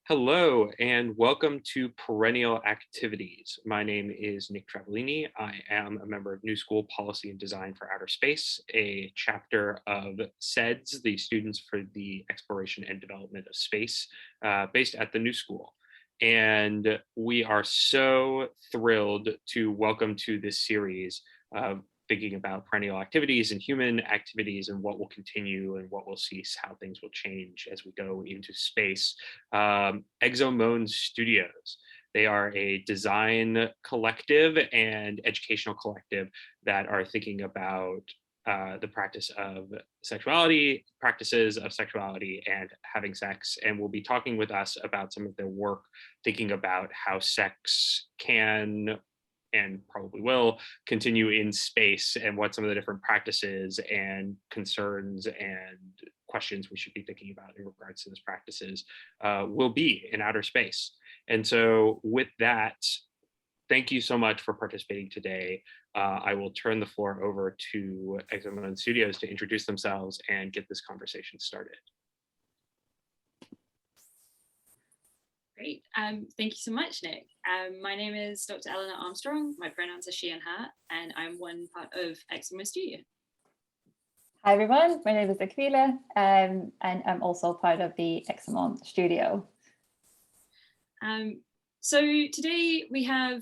Hello and welcome to Perennial Activities. My name is Nick Travellini. I am a member of New School Policy and Design for Outer Space, a chapter of SEDS, the Students for the Exploration and Development of Space, based at the New School. And we are so thrilled to welcome to this series thinking about perennial activities and human activities and what will continue and what will cease, how things will change as we go into space. Exo-Moan Studios. They are a design collective and educational collective that are thinking about the practice of sexuality, practices of sexuality and having sex, and will be talking with us about some of their work, thinking about how sex can and probably will continue in space and what some of the different practices and concerns and questions we should be thinking about in regards to those practices will be in outer space. And so with that, thank you so much for participating today. I will turn the floor over to Exo-Moan Studios to introduce themselves and get this conversation started. Great. Thank you so much, Nick. My name is Dr. Eleanor Armstrong. My pronouns are she and her, and I'm one part of Exo-Moan Studio. Hi, everyone. My name is Akvile, and I'm also part of the Exo-Moan Studio. So today we have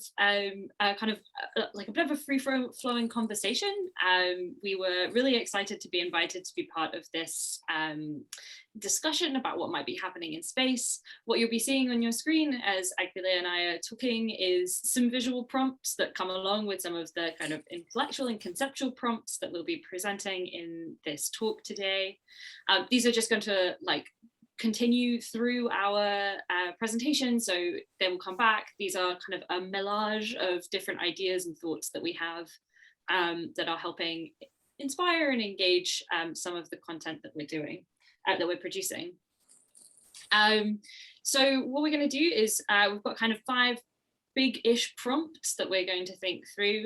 like a bit of a free-flowing conversation. We were really excited to be invited to be part of this discussion about what might be happening in space. What you'll be seeing on your screen as Akvile and I are talking is some visual prompts that come along with some of the kind of intellectual and conceptual prompts that we'll be presenting in this talk today. These are just going to continue through our presentation, so they will come back. These are kind of a melange of different ideas and thoughts that we have that are helping inspire and engage some of the content that we're doing, that we're producing. So what we're going to do is we've got kind of 5 big-ish prompts that we're going to think through.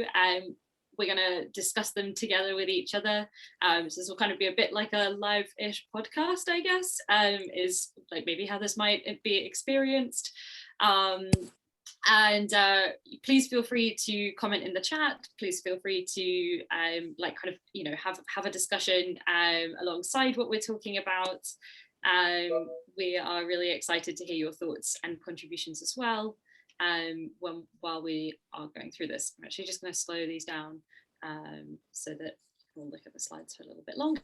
We're going to discuss them together with each other. So this will kind of be a bit like a live-ish podcast, I guess, is like maybe how this might be experienced. And please feel free to comment in the chat. Please feel free to have a discussion alongside what we're talking about. We are really excited to hear your thoughts and contributions as well. While we are going through this, I'm actually just going to slow these down so that we'll look at the slides for a little bit longer.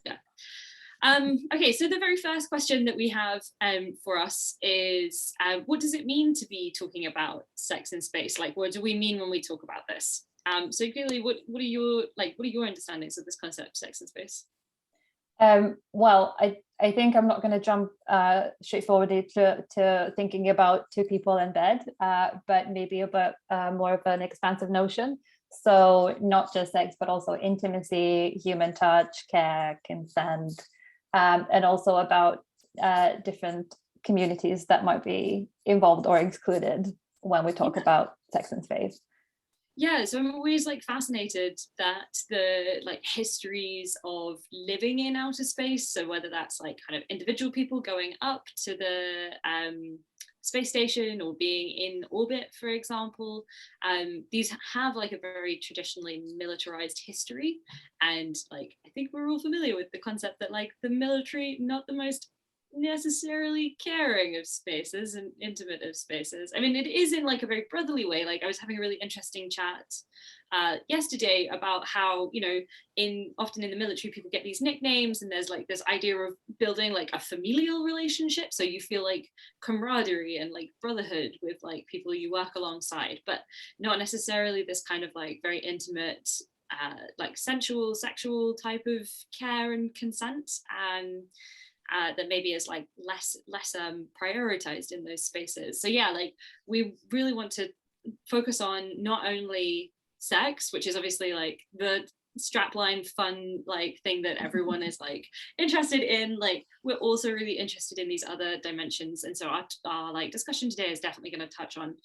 Okay, so the very first question that we have for us is, what does it mean to be talking about sex in space? Like, what do we mean when we talk about this? So clearly, what are your understandings of this concept, sex in space? Well, I think I'm not going to jump straightforwardly to thinking about 2 people in bed, but maybe about more of an expansive notion. So not just sex, but also intimacy, human touch, care, consent, and also about different communities that might be involved or excluded when we talk about sex in space. Yeah, so I'm always fascinated that the histories of living in outer space, so whether that's kind of individual people going up to the space station or being in orbit, for example, these have a very traditionally militarized history. And I think we're all familiar with the concept that the military, not the most necessarily caring of spaces and intimate of spaces. I mean, it is in a very brotherly way. I was having a really interesting chat yesterday about how, often in the military people get these nicknames, and there's this idea of building a familial relationship, so you feel camaraderie and brotherhood with people you work alongside, but not necessarily this kind of very intimate sensual, sexual type of care and consent. That maybe is less prioritized in those spaces. So yeah, we really want to focus on not only sex, which is obviously the strapline fun thing that everyone is interested in. We're also really interested in these other dimensions, and so our discussion today is definitely going to touch on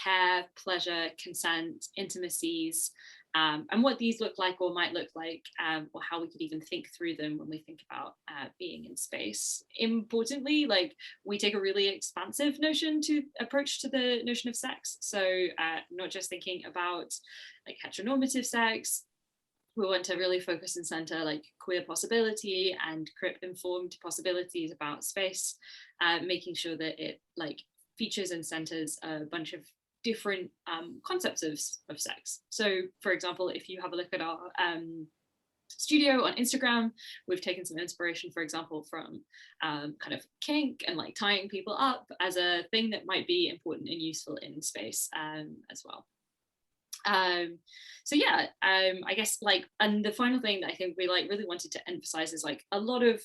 care, pleasure, consent, intimacies, and what these look like or might look like, or how we could even think through them when we think about being in space. Importantly, like, we take a really expansive approach to the notion of sex. So not just thinking about like heteronormative sex. We want to really focus and center like queer possibility and crip informed possibilities about space, making sure that it like features and centers a bunch of different concepts of sex. So for example, if you have a look at our studio on Instagram, we've taken some inspiration, for example, from kind of kink and like tying people up as a thing that might be important and useful in space as well. So yeah, I guess like, and the final thing that I think we like really wanted to emphasize is like a lot of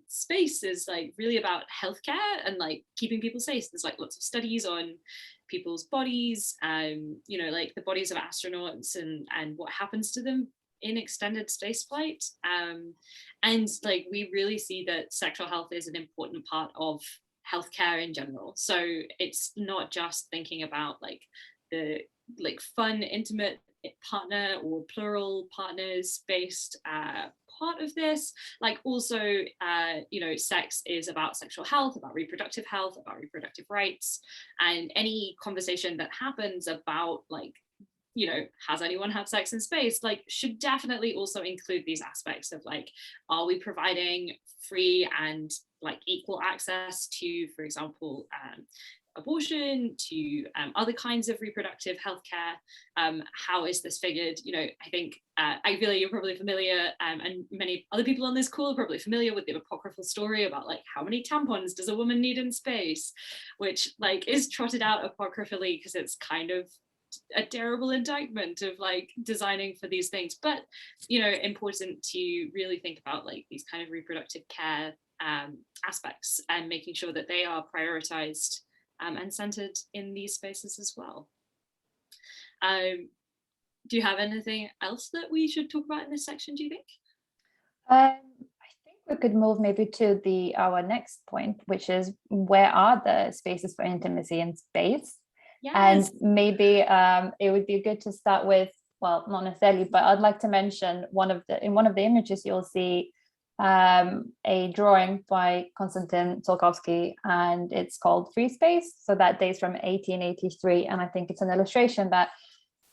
space is like really about healthcare and like keeping people safe. There's like lots of studies on people's bodies, you know, like the bodies of astronauts and what happens to them in extended space flight. And like we really see that sexual health is an important part of healthcare in general. So it's not just thinking about like the like fun, intimate partner or plural partners based part of this. Like also, you know, sex is about sexual health, about reproductive health, about reproductive rights, and any conversation that happens about like, you know, has anyone had sex in space, like should definitely also include these aspects of like, are we providing free and like equal access to, for example, abortion, to other kinds of reproductive healthcare. How is this figured? You know, I think Akvile, you're probably familiar, and many other people on this call are probably familiar with the apocryphal story about like how many tampons does a woman need in space, which like is trotted out apocryphally because it's kind of a terrible indictment of like designing for these things. But you know, important to really think about like these kind of reproductive care aspects and making sure that they are prioritized and centered in these spaces as well. Do you have anything else that we should talk about in this section, do you think? I think we could move maybe to our next point, which is where are the spaces for intimacy in space? Yes. And maybe it would be good to start with, well, not necessarily, but I'd like to mention in one of the images you'll see a drawing by Konstantin Tsiolkovsky, and it's called Free Space. So that dates from 1883, and I think it's an illustration that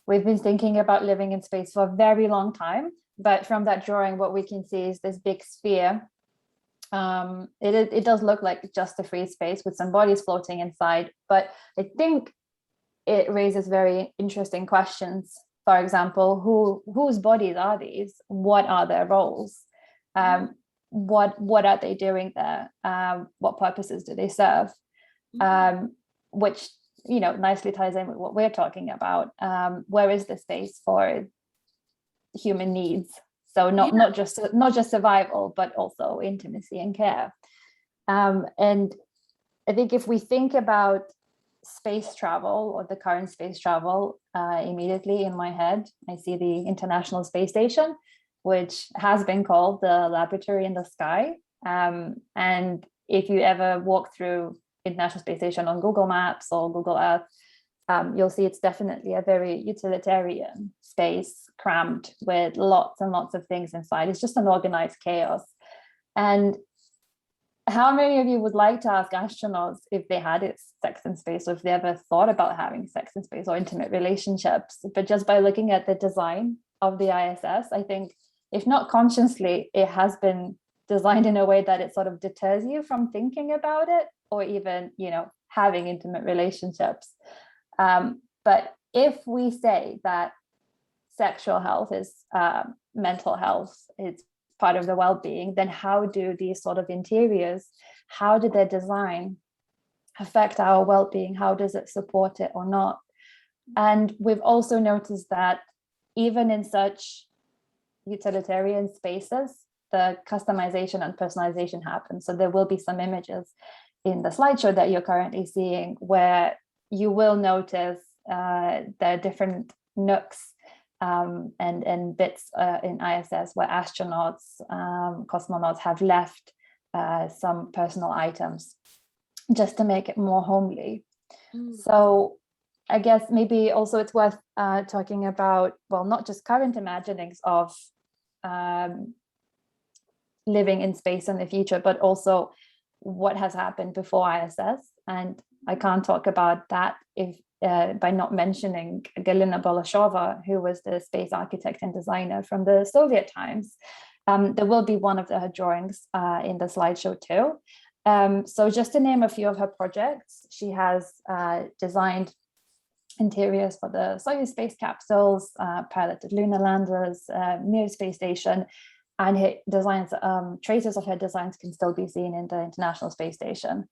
we've been thinking about living in space for a very long time. But from that drawing, what we can see is this big sphere. It does look like just a free space with some bodies floating inside, but I think it raises very interesting questions. For example, whose bodies are these? What are their roles? What are they doing there? What purposes do they serve? Which, you know, nicely ties in with what we're talking about. Where is the space for human needs? So not just survival, but also intimacy and care. And I think if we think about space travel or the current space travel, immediately in my head, I see the International Space Station, which has been called the laboratory in the sky. And if you ever walk through International Space Station on Google Maps or Google Earth, you'll see it's definitely a very utilitarian space, crammed with lots and lots of things inside. It's just an organized chaos. And how many of you would like to ask astronauts if they had sex in space, or if they ever thought about having sex in space or intimate relationships? But just by looking at the design of the ISS, I think, if not consciously, it has been designed in a way that it sort of deters you from thinking about it, or even, you know, having intimate relationships. But if we say that sexual health is mental health, it's part of the well-being, then how do these sort of interiors, how do their design affect our well-being? How does it support it or not? And we've also noticed that even in such utilitarian spaces, the customization and personalization happens. So there will be some images in the slideshow that you're currently seeing where you will notice there are different nooks and bits in ISS where astronauts, cosmonauts have left some personal items just to make it more homely. So I guess maybe also it's worth talking about, well, not just current imaginings of living in space in the future, but also what has happened before ISS. And I can't talk about that if by not mentioning Galina Bolashova, who was the space architect and designer from the Soviet times. There will be one of her drawings in the slideshow too. So just to name a few of her projects, she has designed interiors for the Soyuz space capsules, piloted lunar landers, Mir space station, and her designs, traces of her designs can still be seen in the International Space Station.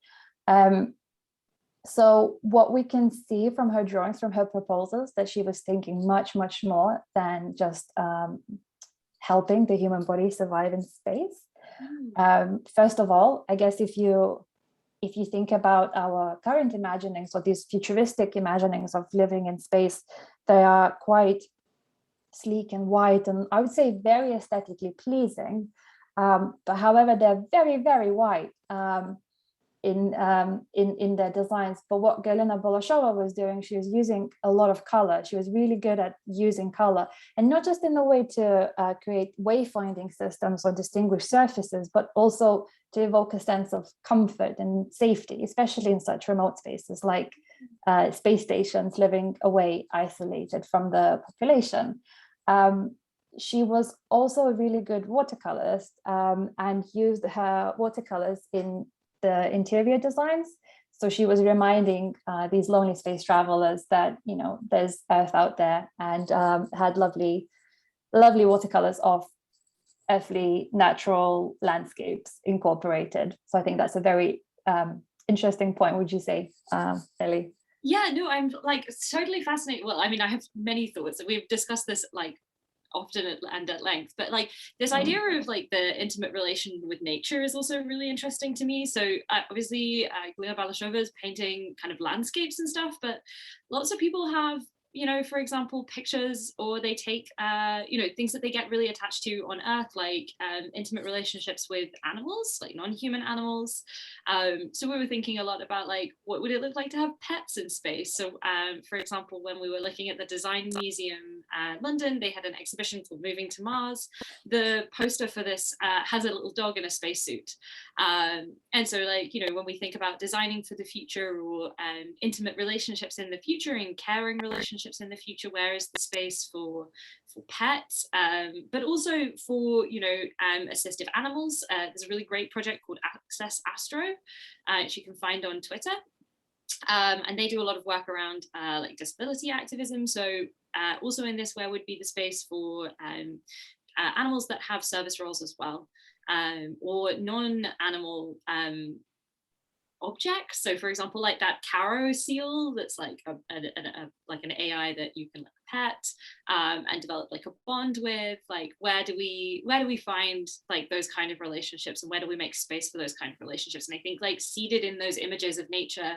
So what we can see from her drawings, from her proposals, that she was thinking much, much more than just helping the human body survive in space. First of all, I guess if you think about our current imaginings or these futuristic imaginings of living in space, they are quite sleek and white, and I would say very aesthetically pleasing. But however, they're very, very white in their designs. But what Galina Bolashova was doing, she was using a lot of color. She was really good at using color, and not just in a way to create wayfinding systems or distinguish surfaces, but also to evoke a sense of comfort and safety, especially in such remote spaces like space stations, living away, isolated from the population. She was also a really good watercolorist and used her watercolors in the interior designs. So she was reminding these lonely space travelers that, you know, there's Earth out there, and had lovely, lovely watercolors of earthly natural landscapes incorporated. So I think that's a very interesting point, would you say, Ellie? Yeah, no, I'm like totally fascinated. Well, I mean, I have many thoughts. We've discussed this like often and at length, but like this idea of like the intimate relation with nature is also really interesting to me. So obviously Galina Balashova is painting kind of landscapes and stuff, but lots of people have, you know, for example, pictures, or they take, you know, things that they get really attached to on Earth, like intimate relationships with animals, like non-human animals. So we were thinking a lot about like, what would it look like to have pets in space? So for example, when we were looking at the Design Museum London, they had an exhibition called Moving to Mars. The poster for this has a little dog in a spacesuit. And so like, you know, when we think about designing for the future, or intimate relationships in the future and caring relationships in the future, where is the space for pets, but also for, you know, assistive animals. There's a really great project called Access Astro, which you can find on Twitter. And they do a lot of work around like disability activism. So also in this, where would be the space for animals that have service roles as well, or non-animal objects. So for example, like that Caro seal, that's like like an AI that you can pet and develop like a bond with. Like where do we find like those kind of relationships, and where do we make space for those kind of relationships? And I think like seated in those images of nature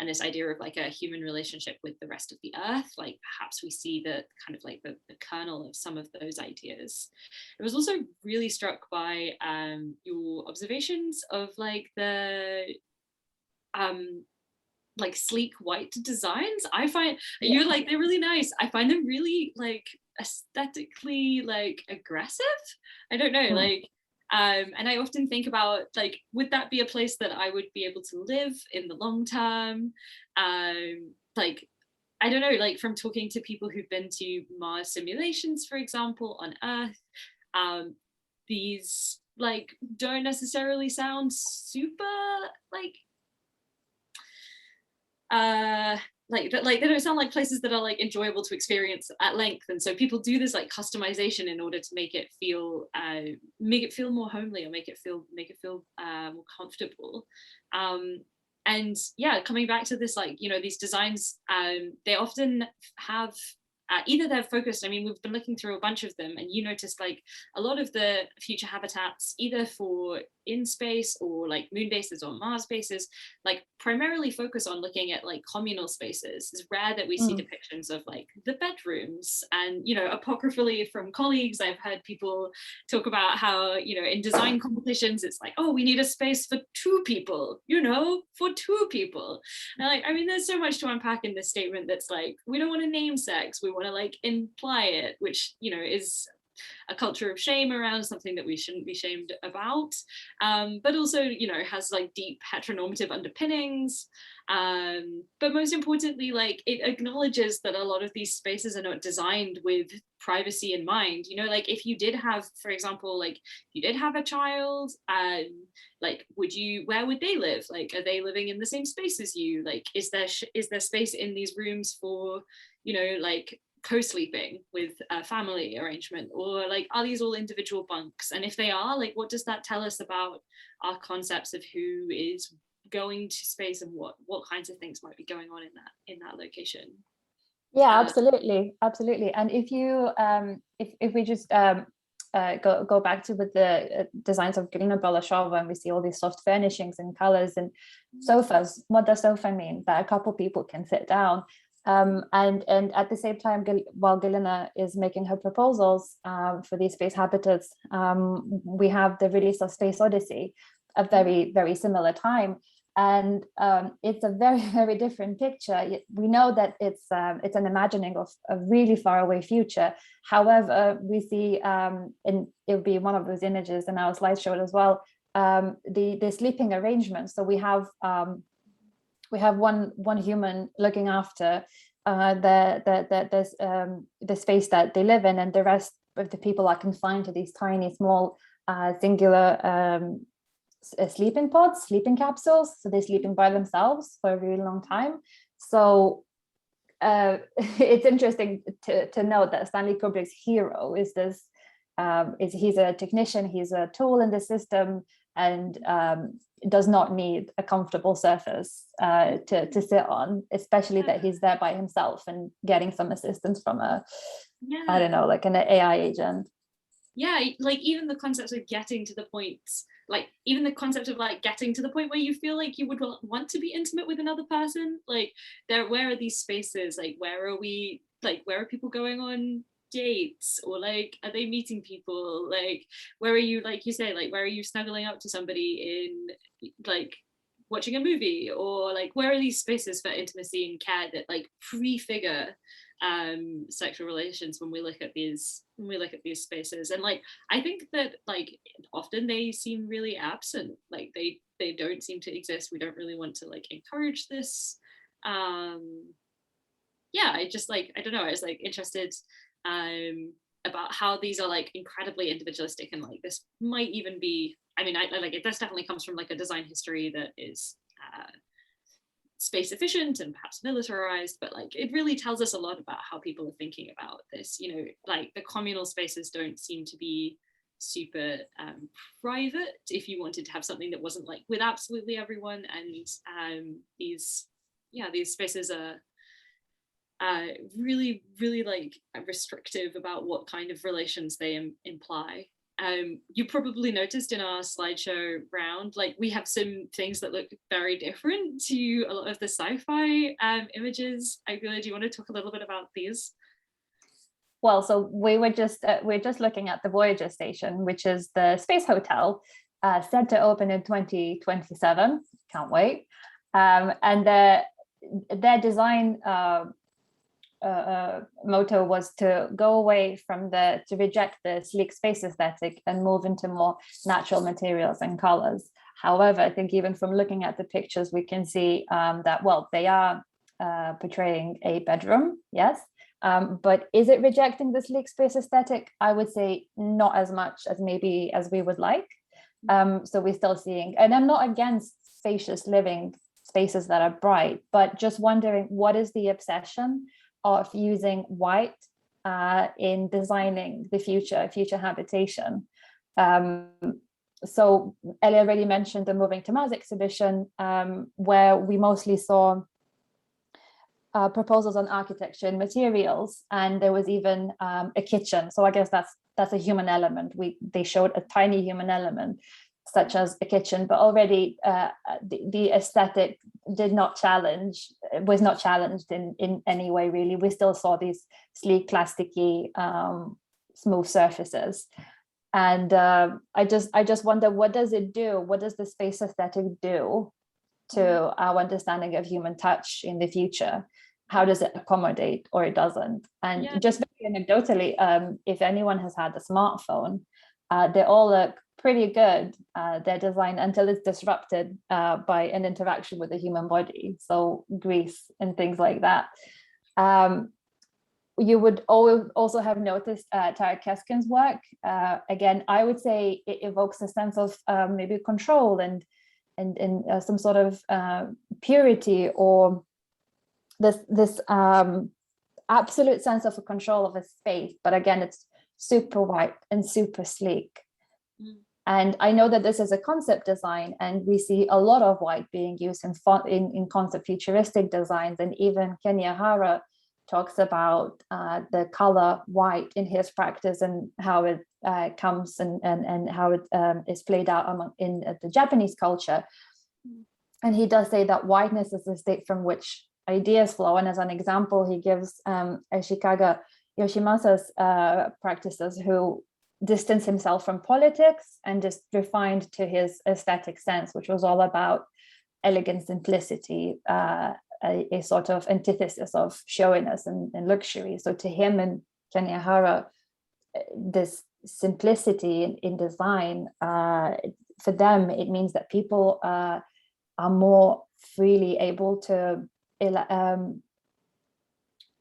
and this idea of like a human relationship with the rest of the earth, like perhaps we see the kind of like the kernel of some of those ideas. I was also really struck by your observations of like the like sleek white designs. I find you're like, they're really nice. I find them really like aesthetically like aggressive. I don't know, like and I often think about like, would that be a place that I would be able to live in the long term? Like I don't know, like from talking to people who've been to Mars simulations, for example, on Earth, these like don't necessarily sound super like they don't sound like places that are like enjoyable to experience at length. And so people do this like customization in order to make it feel more homely, or make it feel more comfortable. And yeah, coming back to this, like, you know, these designs, they often have either they're focused, I mean, we've been looking through a bunch of them, and you noticed like a lot of the future habitats, either for in space or like moon bases or Mars bases, like primarily focus on looking at like communal spaces. It's rare that we see depictions of like the bedrooms. And, you know, apocryphally from colleagues, I've heard people talk about how, you know, in design competitions, it's like, oh, we need a space for 2 people, you know, for 2 people. And like, I mean, there's so much to unpack in this statement that's like, we don't want to name sex, we want to like imply it, which, you know, is a culture of shame around something that we shouldn't be shamed about, but also, you know, has like deep heteronormative underpinnings. But most importantly, like it acknowledges that a lot of these spaces are not designed with privacy in mind. You know, like if you did have, for example, like you did have a child, like where would they live? Like, are they living in the same space as you? Like, is there space in these rooms for, you know, like co-sleeping with a family arrangement, or like are these all individual bunks? And if they are, like what does that tell us about our concepts of who is going to space and what kinds of things might be going on in that location? Yeah, absolutely. And if you if we just go back to with the designs of Olga Bolashova, and we see all these soft furnishings and colors and sofas, what does sofa mean? That a couple people can sit down. And at the same time, while Galina is making her proposals for these space habitats, we have the release of Space Odyssey, a very, very similar time. And it's a very, very different picture. We know that it's an imagining of a really far away future. However, we see, and it'll be one of those images in our slideshow as well, the sleeping arrangements. So we have one human looking after the space that they live in, and the rest of the people are confined to these tiny, small, singular sleeping pods, sleeping capsules. So they're sleeping by themselves for a really long time. So it's interesting to note that Stanley Kubrick's hero is this. He's a technician. He's a tool in the system, and does not need a comfortable surface to sit on, especially that he's there by himself and getting some assistance from I don't know, like an AI agent. Yeah, like even the concept of getting to the point, like even the concept of like getting to the point where you feel like you would want to be intimate with another person, like where are these spaces, like where are people going on dates, or like are they meeting people, like where are you, like you say, like where are you snuggling up to somebody in like watching a movie, or like where are these spaces for intimacy and care that like prefigure sexual relations when we look at these spaces? And like I think that like often they seem really absent, like they don't seem to exist. We don't really want to like encourage this. Yeah, I just like, I don't know, I was like interested about how these are like incredibly individualistic, and like this might even be, I mean, I like it, this definitely comes from like a design history that is space efficient and perhaps militarized, but like it really tells us a lot about how people are thinking about this. You know, like the communal spaces don't seem to be super private if you wanted to have something that wasn't like with absolutely everyone. And these spaces are really, really like restrictive about what kind of relations they imply. You probably noticed in our slideshow round, like we have some things that look very different to a lot of the sci-fi images. Akvile, do you want to talk a little bit about these? Well, so we're just looking at the Voyager station, which is the space hotel, set to open in 2027. Can't wait. And their design motto was to go away from to reject the sleek space aesthetic and move into more natural materials and colors. However, I think even from looking at the pictures, we can see that, well, they are portraying a bedroom, yes, but is it rejecting the sleek space aesthetic? I would say not as much as maybe as we would like. So we're still seeing, and I'm not against spacious living spaces that are bright, but just wondering, what is the obsession of using white in designing the future habitation? So Ellie already mentioned the Moving to Mars exhibition, where we mostly saw proposals on architecture and materials, and there was even a kitchen. So I guess that's a human element. They showed a tiny human element, such as a kitchen, but already the aesthetic was not challenged in any way, really. We still saw these sleek, plasticky, smooth surfaces. And I just wonder, what does it do? What does the space aesthetic do to our understanding of human touch in the future? How does it accommodate, or it doesn't? And just very anecdotally, if anyone has had a smartphone, they all look pretty good. They're designed until it's disrupted by an interaction with the human body, so grease and things like that. You would also have noticed Tarek Keskin's work. Again, I would say it evokes a sense of maybe control and some sort of purity, or this absolute sense of a control of a space. But again, it's super white and super sleek. And I know that this is a concept design, and we see a lot of white being used in concept futuristic designs. And even Kenya Hara talks about the color white in his practice, and how it comes and how it is played out in the Japanese culture. And he does say that whiteness is the state from which ideas flow. And as an example, he gives Ashikaga Yoshimasa's practices, who distanced himself from politics and just refined to his aesthetic sense, which was all about elegant simplicity, a sort of antithesis of showiness and luxury. So to him and Kenya Hara, this simplicity in design, for them, it means that people are more freely able to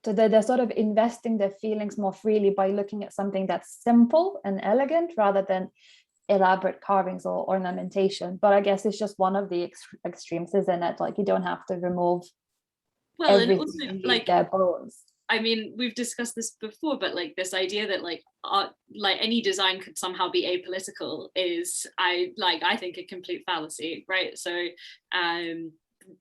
so they're sort of investing their feelings more freely by looking at something that's simple and elegant rather than elaborate carvings or ornamentation. But I guess it's just one of the extremes, isn't it? Like, you don't have to remove everything, and also, like, their bones. I mean, we've discussed this before, but like this idea that like art, like any design could somehow be apolitical is, I think, a complete fallacy, right? So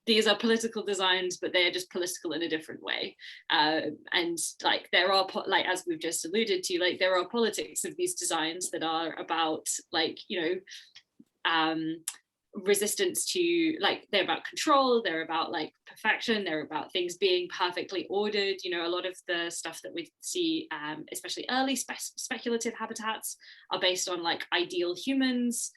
these are political designs, but they're just political in a different way. And like there are, like, as we've just alluded to, like there are politics of these designs that are about, like, you know, resistance to, like, they're about control, they're about like perfection, they're about things being perfectly ordered. You know, a lot of the stuff that we see, especially early speculative habitats, are based on like ideal humans.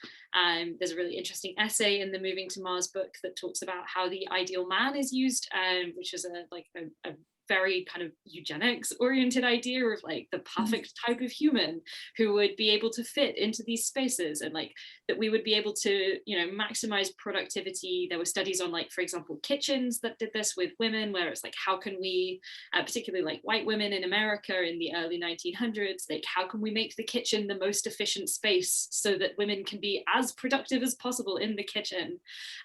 There's a really interesting essay in the Moving to Mars book that talks about how the ideal man is used, which is a very kind of eugenics oriented idea of like the perfect type of human who would be able to fit into these spaces, and like that we would be able to, you know, maximize productivity. There were studies on, like, for example, kitchens that did this with women, where it's like, how can we, particularly like white women in America in the early 1900s, like how can we make the kitchen the most efficient space so that women can be as productive as possible in the kitchen.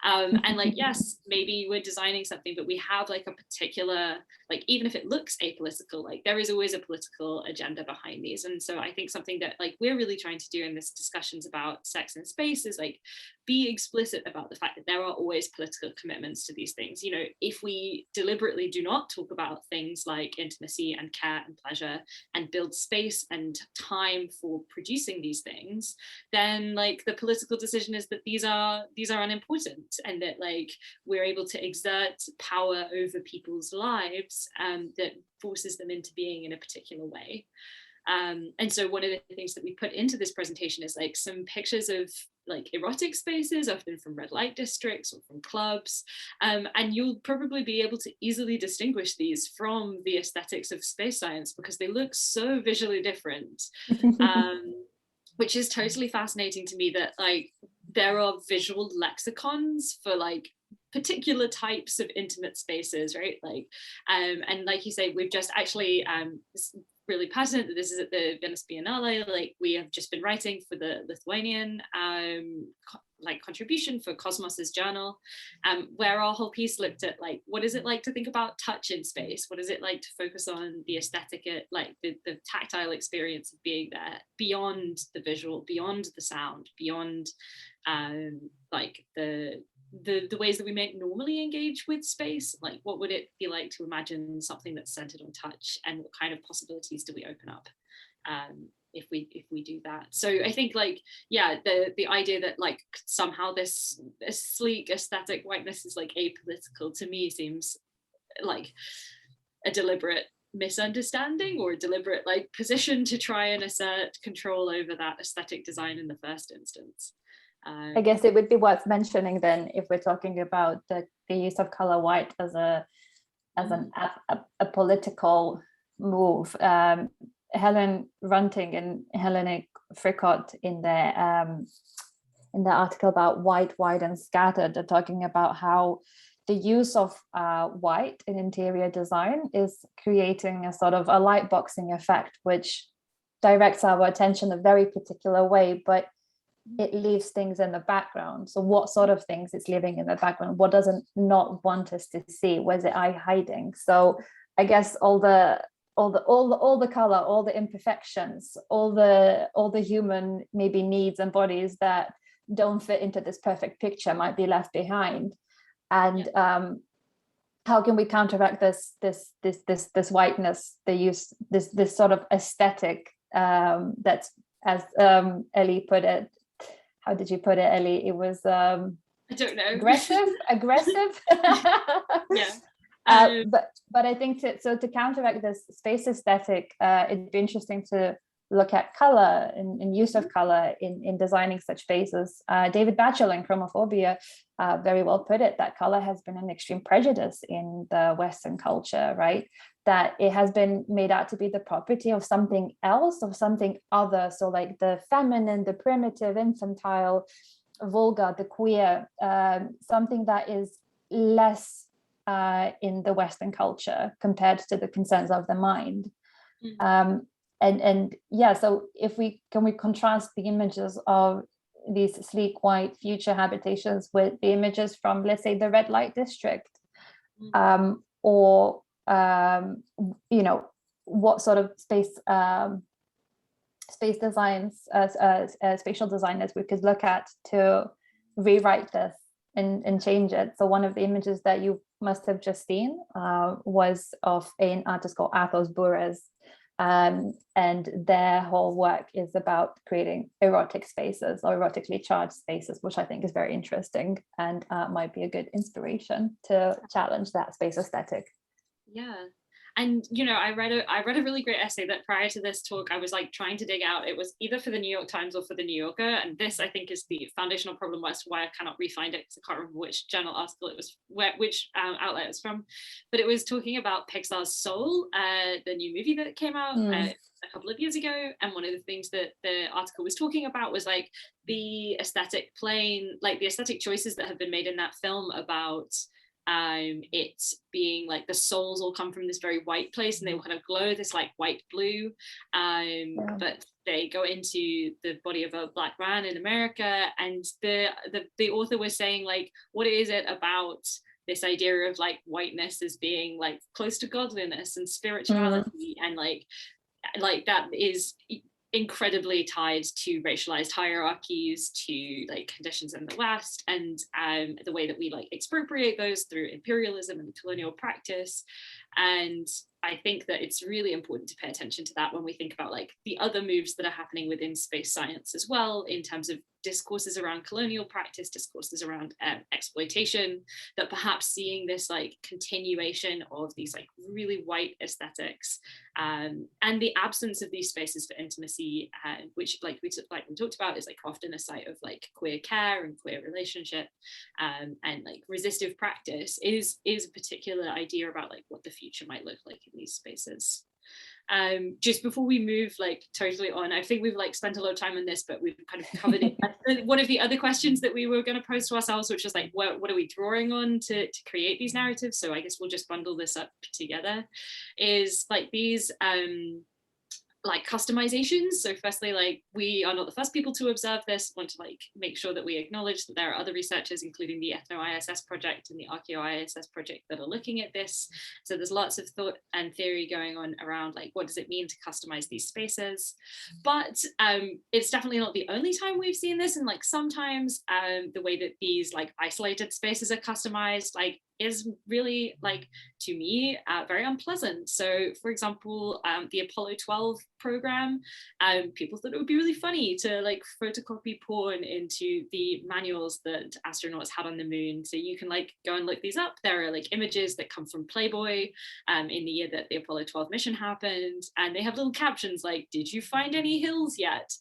And like, yes, maybe we're designing something, but we have like a particular, like, even if it looks apolitical, like there is always a political agenda behind these. And so I think something that like we're really trying to do in this discussions about sex and space is like be explicit about the fact that there are always political commitments to these things. You know, if we deliberately do not talk about things like intimacy and care and pleasure and build space and time for producing these things, then like the political decision is that these are unimportant, and that like we're able to exert power over people's lives that forces them into being in a particular way. And so one of the things that we put into this presentation is like some pictures of like erotic spaces, often from red light districts or from clubs. And you'll probably be able to easily distinguish these from the aesthetics of space science because they look so visually different, which is totally fascinating to me that like there are visual lexicons for like particular types of intimate spaces, right? Like, and like you say, we've just actually, really passionate that this is at the Venice Biennale. Like we have just been writing for the Lithuanian like contribution for Cosmos's journal, where our whole piece looked at like, what is it like to think about touch in space? What is it like to focus on the aesthetic, like the tactile experience of being there, beyond the visual, beyond the sound, beyond like the the ways that we might normally engage with space. Like, what would it be like to imagine something that's centered on touch, and what kind of possibilities do we open up if we do that? So I think, like, yeah, the idea that like somehow this sleek aesthetic whiteness is like apolitical, to me seems like a deliberate misunderstanding, or a deliberate like position to try and assert control over that aesthetic design in the first instance. I guess it would be worth mentioning then, if we're talking about the use of color white as a political move. Helen Runting and Helene Fricott in the article about white, wide, and scattered are talking about how the use of white in interior design is creating a sort of a light boxing effect, which directs our attention a very particular way, but it leaves things in the background. So what sort of things it's leaving in the background? What doesn't not want us to see? Where's the eye hiding? So I guess all the color, all the imperfections, all the human maybe needs and bodies that don't fit into this perfect picture might be left behind. And how can we counteract this whiteness, the use this sort of aesthetic that's, as Ellie put it. How did you put it, Ellie? It was I don't know. aggressive. Yeah. But I think to counteract this space aesthetic, it'd be interesting to look at color and use of color in designing such spaces. David Batchel in Chromophobia very well put it, that color has been an extreme prejudice in the Western culture, right? That it has been made out to be the property of something else, of something other. So like the feminine, the primitive, infantile, vulgar, the queer, something that is less in the Western culture compared to the concerns of the mind. And yeah, so if we contrast the images of these sleek white future habitations with the images from, let's say, the red light district, or what sort of space designs, spatial designers we could look at to rewrite this and change it. So one of the images that you must have just seen was of an artist called Athos Bourrez, and their whole work is about creating erotic spaces or erotically charged spaces, which I think is very interesting and might be a good inspiration to challenge that space aesthetic. Yeah. And I read a really great essay that prior to this talk I was like trying to dig out. It was either for the New York Times or for the New Yorker, and this I think is the foundational problem as to why I cannot re-find it, because I can't remember which journal article it was, which outlet it was from, but it was talking about Pixar's Soul, the new movie that came out a couple of years ago. And one of the things that the article was talking about was like the aesthetic plane, like the aesthetic choices that have been made in that film about it being like the souls all come from this very white place and they will kind of glow this like white blue, but they go into the body of a black man in America, and the author was saying like, what is it about this idea of like whiteness as being like close to godliness and spirituality, and like that is incredibly tied to racialized hierarchies, to like conditions in the West, and the way that we like expropriate those through imperialism and colonial practice. And I think that it's really important to pay attention to that when we think about like the other moves that are happening within space science as well, in terms of discourses around colonial practice, discourses around exploitation, that perhaps seeing this like continuation of these like really white aesthetics, and the absence of these spaces for intimacy, which like we talked about is like often a site of like queer care and queer relationship, and like resistive practice is a particular idea about like what the future might look like in these spaces. Just before we move like totally on, I think we've like spent a lot of time on this, but we've kind of covered it. One of the other questions that we were going to pose to ourselves, which was like, what are we drawing on to create these narratives? So I guess we'll just bundle this up together, is like these like customizations. So firstly, like we are not the first people to observe this. Want to like make sure that we acknowledge that there are other researchers, including the Ethno-ISS project and the Archeo-ISS project, that are looking at this. So there's lots of thought and theory going on around like what does it mean to customize these spaces. But it's definitely not the only time we've seen this. And like sometimes the way that these like isolated spaces are customized like is really, like, to me, very unpleasant. So for example, the Apollo 12 program, people thought it would be really funny to like photocopy porn into the manuals that astronauts had on the moon. So you can like go and look these up. There are like images that come from Playboy in the year that the Apollo 12 mission happened, and they have little captions like, "Did you find any hills yet?"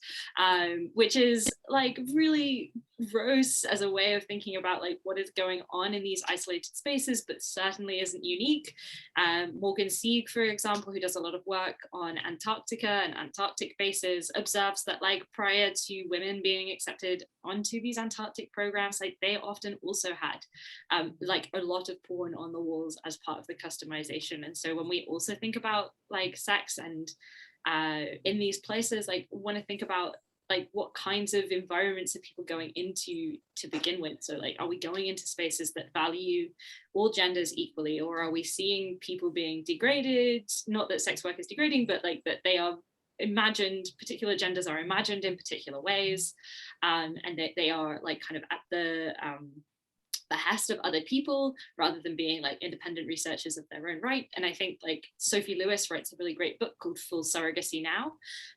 Which is like really gross as a way of thinking about like what is going on in these isolated spaces, but certainly isn't unique. Morgan Sieg, for example, who does a lot of work on Antarctica and Antarctic bases, observes that like prior to women being accepted onto these Antarctic programs, like they often also had like a lot of porn on the walls as part of the customization. And so when we also think about like sex and in these places, like want to think about like what kinds of environments are people going into to begin with. So like, are we going into spaces that value all genders equally, or are we seeing people being degraded? Not that sex work is degrading, but like that they are imagined, particular genders are imagined in particular ways, and that they are like kind of at the behest of other people rather than being like independent researchers of their own right. And I think like Sophie Lewis writes a really great book called Full Surrogacy Now,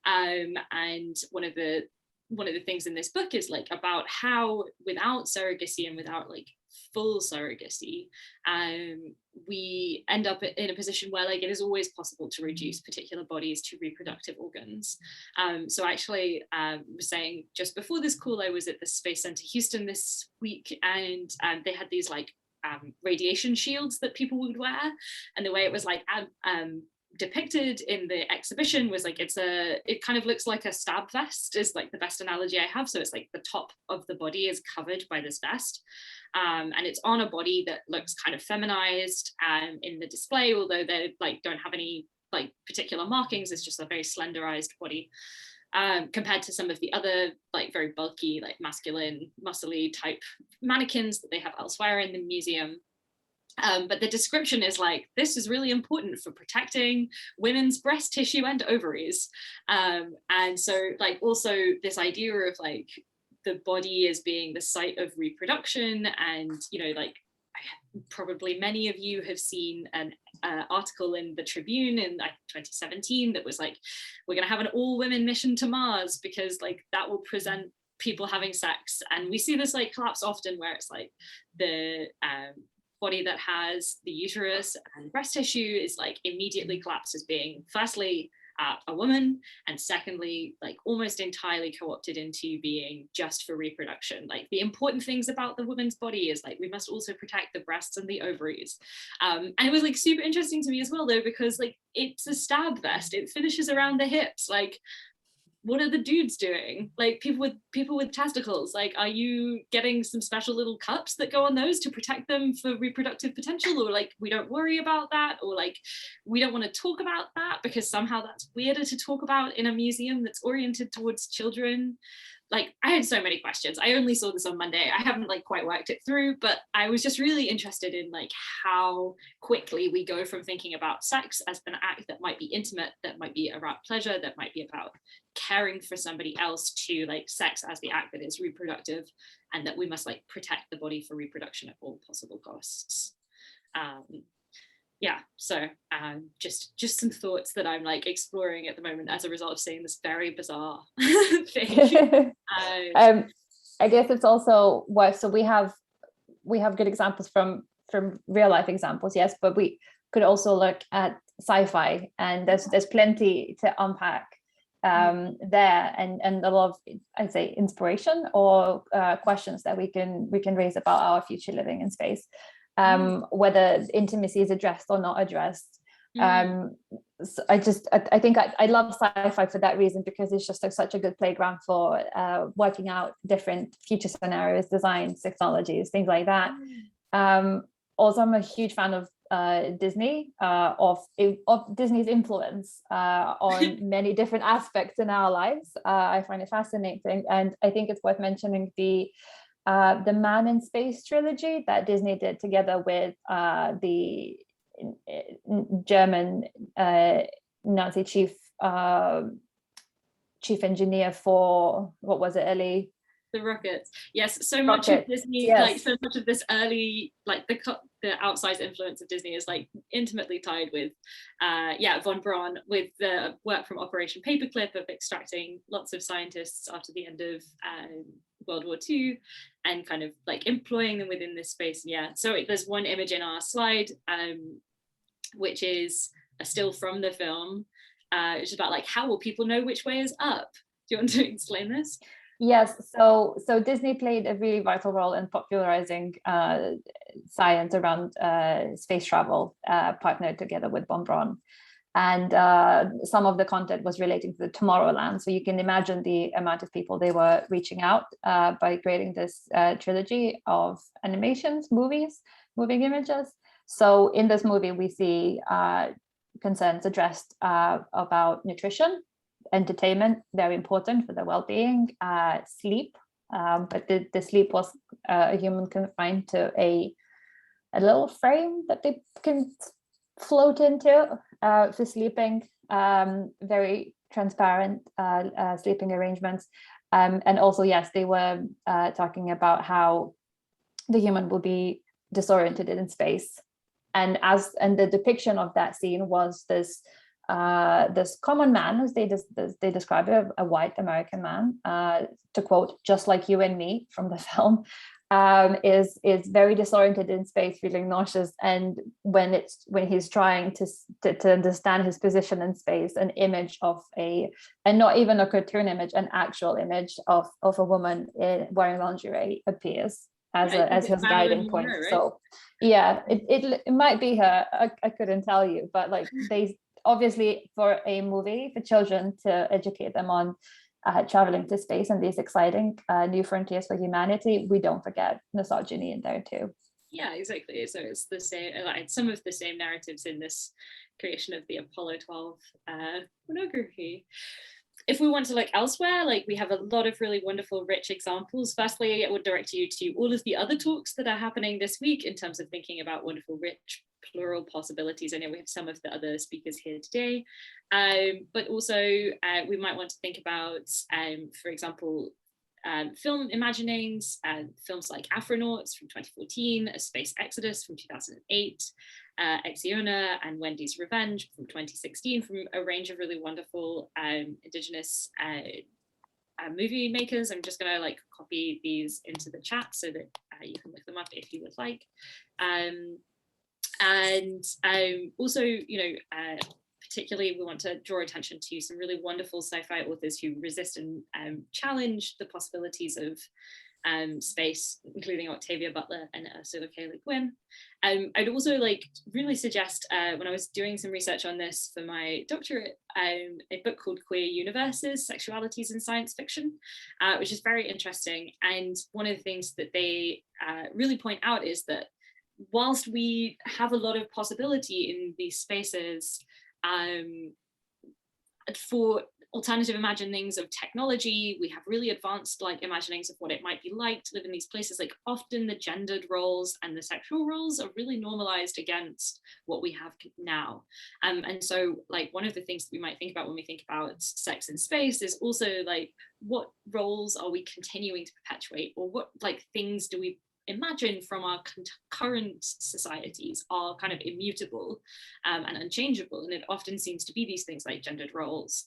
and one of the things in this book is like about how without surrogacy and without like full surrogacy, we end up in a position where like it is always possible to reduce particular bodies to reproductive organs. So actually was saying just before this call, I was at the Space Center Houston this week, and they had these like radiation shields that people would wear, and the way it was like depicted in the exhibition was like it kind of looks like a stab vest is like the best analogy I have. So it's like the top of the body is covered by this vest, and it's on a body that looks kind of feminized in the display, although they like don't have any like particular markings. It's just a very slenderized body compared to some of the other like very bulky like masculine muscly type mannequins that they have elsewhere in the museum. But the description is like, this is really important for protecting women's breast tissue and ovaries. And so like also this idea of like the body as being the site of reproduction, and you know, like probably many of you have seen an article in the Tribune in 2017 that was like, we're going to have an all-women mission to Mars because like that will present people having sex. And we see this like collapse often where it's like the body that has the uterus and breast tissue is like immediately collapsed as being firstly a woman, and secondly like almost entirely co-opted into being just for reproduction. Like the important things about the woman's body is like we must also protect the breasts and the ovaries. And it was like super interesting to me as well though, because like it's a stab vest, it finishes around the hips. Like what are the dudes doing? Like people with testicles, like are you getting some special little cups that go on those to protect them for reproductive potential, or like we don't worry about that, or like we don't want to talk about that because somehow that's weirder to talk about in a museum that's oriented towards children? Like I had so many questions. I only saw this on Monday. I haven't like quite worked it through, but I was just really interested in like how quickly we go from thinking about sex as an act that might be intimate, that might be about pleasure, that might be about caring for somebody else, to like sex as the act that is reproductive, and that we must like protect the body for reproduction at all possible costs. Yeah, so just some thoughts that I'm like exploring at the moment as a result of seeing this very bizarre thing. I guess it's also so we have good examples from real life examples, yes, but we could also look at sci-fi, and there's plenty to unpack there, and a lot of, I'd say, inspiration or questions that we can raise about our future living in space. Whether intimacy is addressed or not addressed. So I think I love sci-fi for that reason, because it's just such a good playground for working out different future scenarios, designs, technologies, things like that. also I'm a huge fan of Disney, of Disney's influence on many different aspects in our lives. I find it fascinating, and I think it's worth mentioning the Man in Space trilogy that Disney did together with the German Nazi chief engineer for, what was it, Ellie? The rockets. Yes, so much of Disney, yes. like so much of this early, like the outsized influence of Disney is like intimately tied with von Braun, with the work from Operation Paperclip of extracting lots of scientists after the end of World War II and kind of like employing them within this space. Yeah, so there's one image in our slide which is a still from the film, which is about like, how will people know which way is up? Do you want to explain this? Yes, so Disney played a really vital role in popularizing science around space travel, partnered together with von Braun. And some of the content was relating to the Tomorrowland. So you can imagine the amount of people they were reaching out by creating this trilogy of animations, moving images. So in this movie, we see concerns addressed about nutrition, entertainment, very important for their well-being, sleep, but the sleep was a human confined to a little frame that they can float into for sleeping, very transparent sleeping arrangements, and also, yes, they were talking about how the human will be disoriented in space, and the depiction of that scene was this common man, as they describe it, a white American man, to quote, just like you and me from the film, is very disoriented in space, feeling nauseous, and when he's trying to understand his position in space, an image of and not even a cartoon image, an actual image of a woman wearing lingerie appears as his guiding point. Right? So yeah, it might be her. I couldn't tell you, but like they obviously, for a movie for children to educate them on traveling to space and these exciting new frontiers for humanity, we don't forget misogyny in there too. Yeah, exactly. So it's the same, like some of the same narratives in this creation of the Apollo 12 pornography. If we want to look elsewhere, like we have a lot of really wonderful, rich examples. Firstly, I would direct you to all of the other talks that are happening this week in terms of thinking about wonderful, rich, plural possibilities. I know we have some of the other speakers here today, but also we might want to think about, for example, film imaginings, films like Afronauts from 2014, A Space Exodus from 2008, Exo-Moan and Wendy's Revenge from 2016, from a range of really wonderful Indigenous movie makers. I'm just gonna like copy these into the chat so that you can look them up if you would like. And also, you know, particularly we want to draw attention to some really wonderful sci-fi authors who resist and challenge the possibilities of space, including Octavia Butler and Ursula K. Le Guin. I'd also like really suggest, when I was doing some research on this for my doctorate, a book called Queer Universes, Sexualities in Science Fiction, which is very interesting. And one of the things that they really point out is that whilst we have a lot of possibility in these spaces for alternative imaginings of technology, we have really advanced like imaginings of what it might be like to live in these places. Like often the gendered roles and the sexual roles are really normalized against what we have now. And so like one of the things that we might think about when we think about sex in space is also like, what roles are we continuing to perpetuate, or what like things do we imagine from our current societies are kind of immutable and unchangeable, and it often seems to be these things like gendered roles,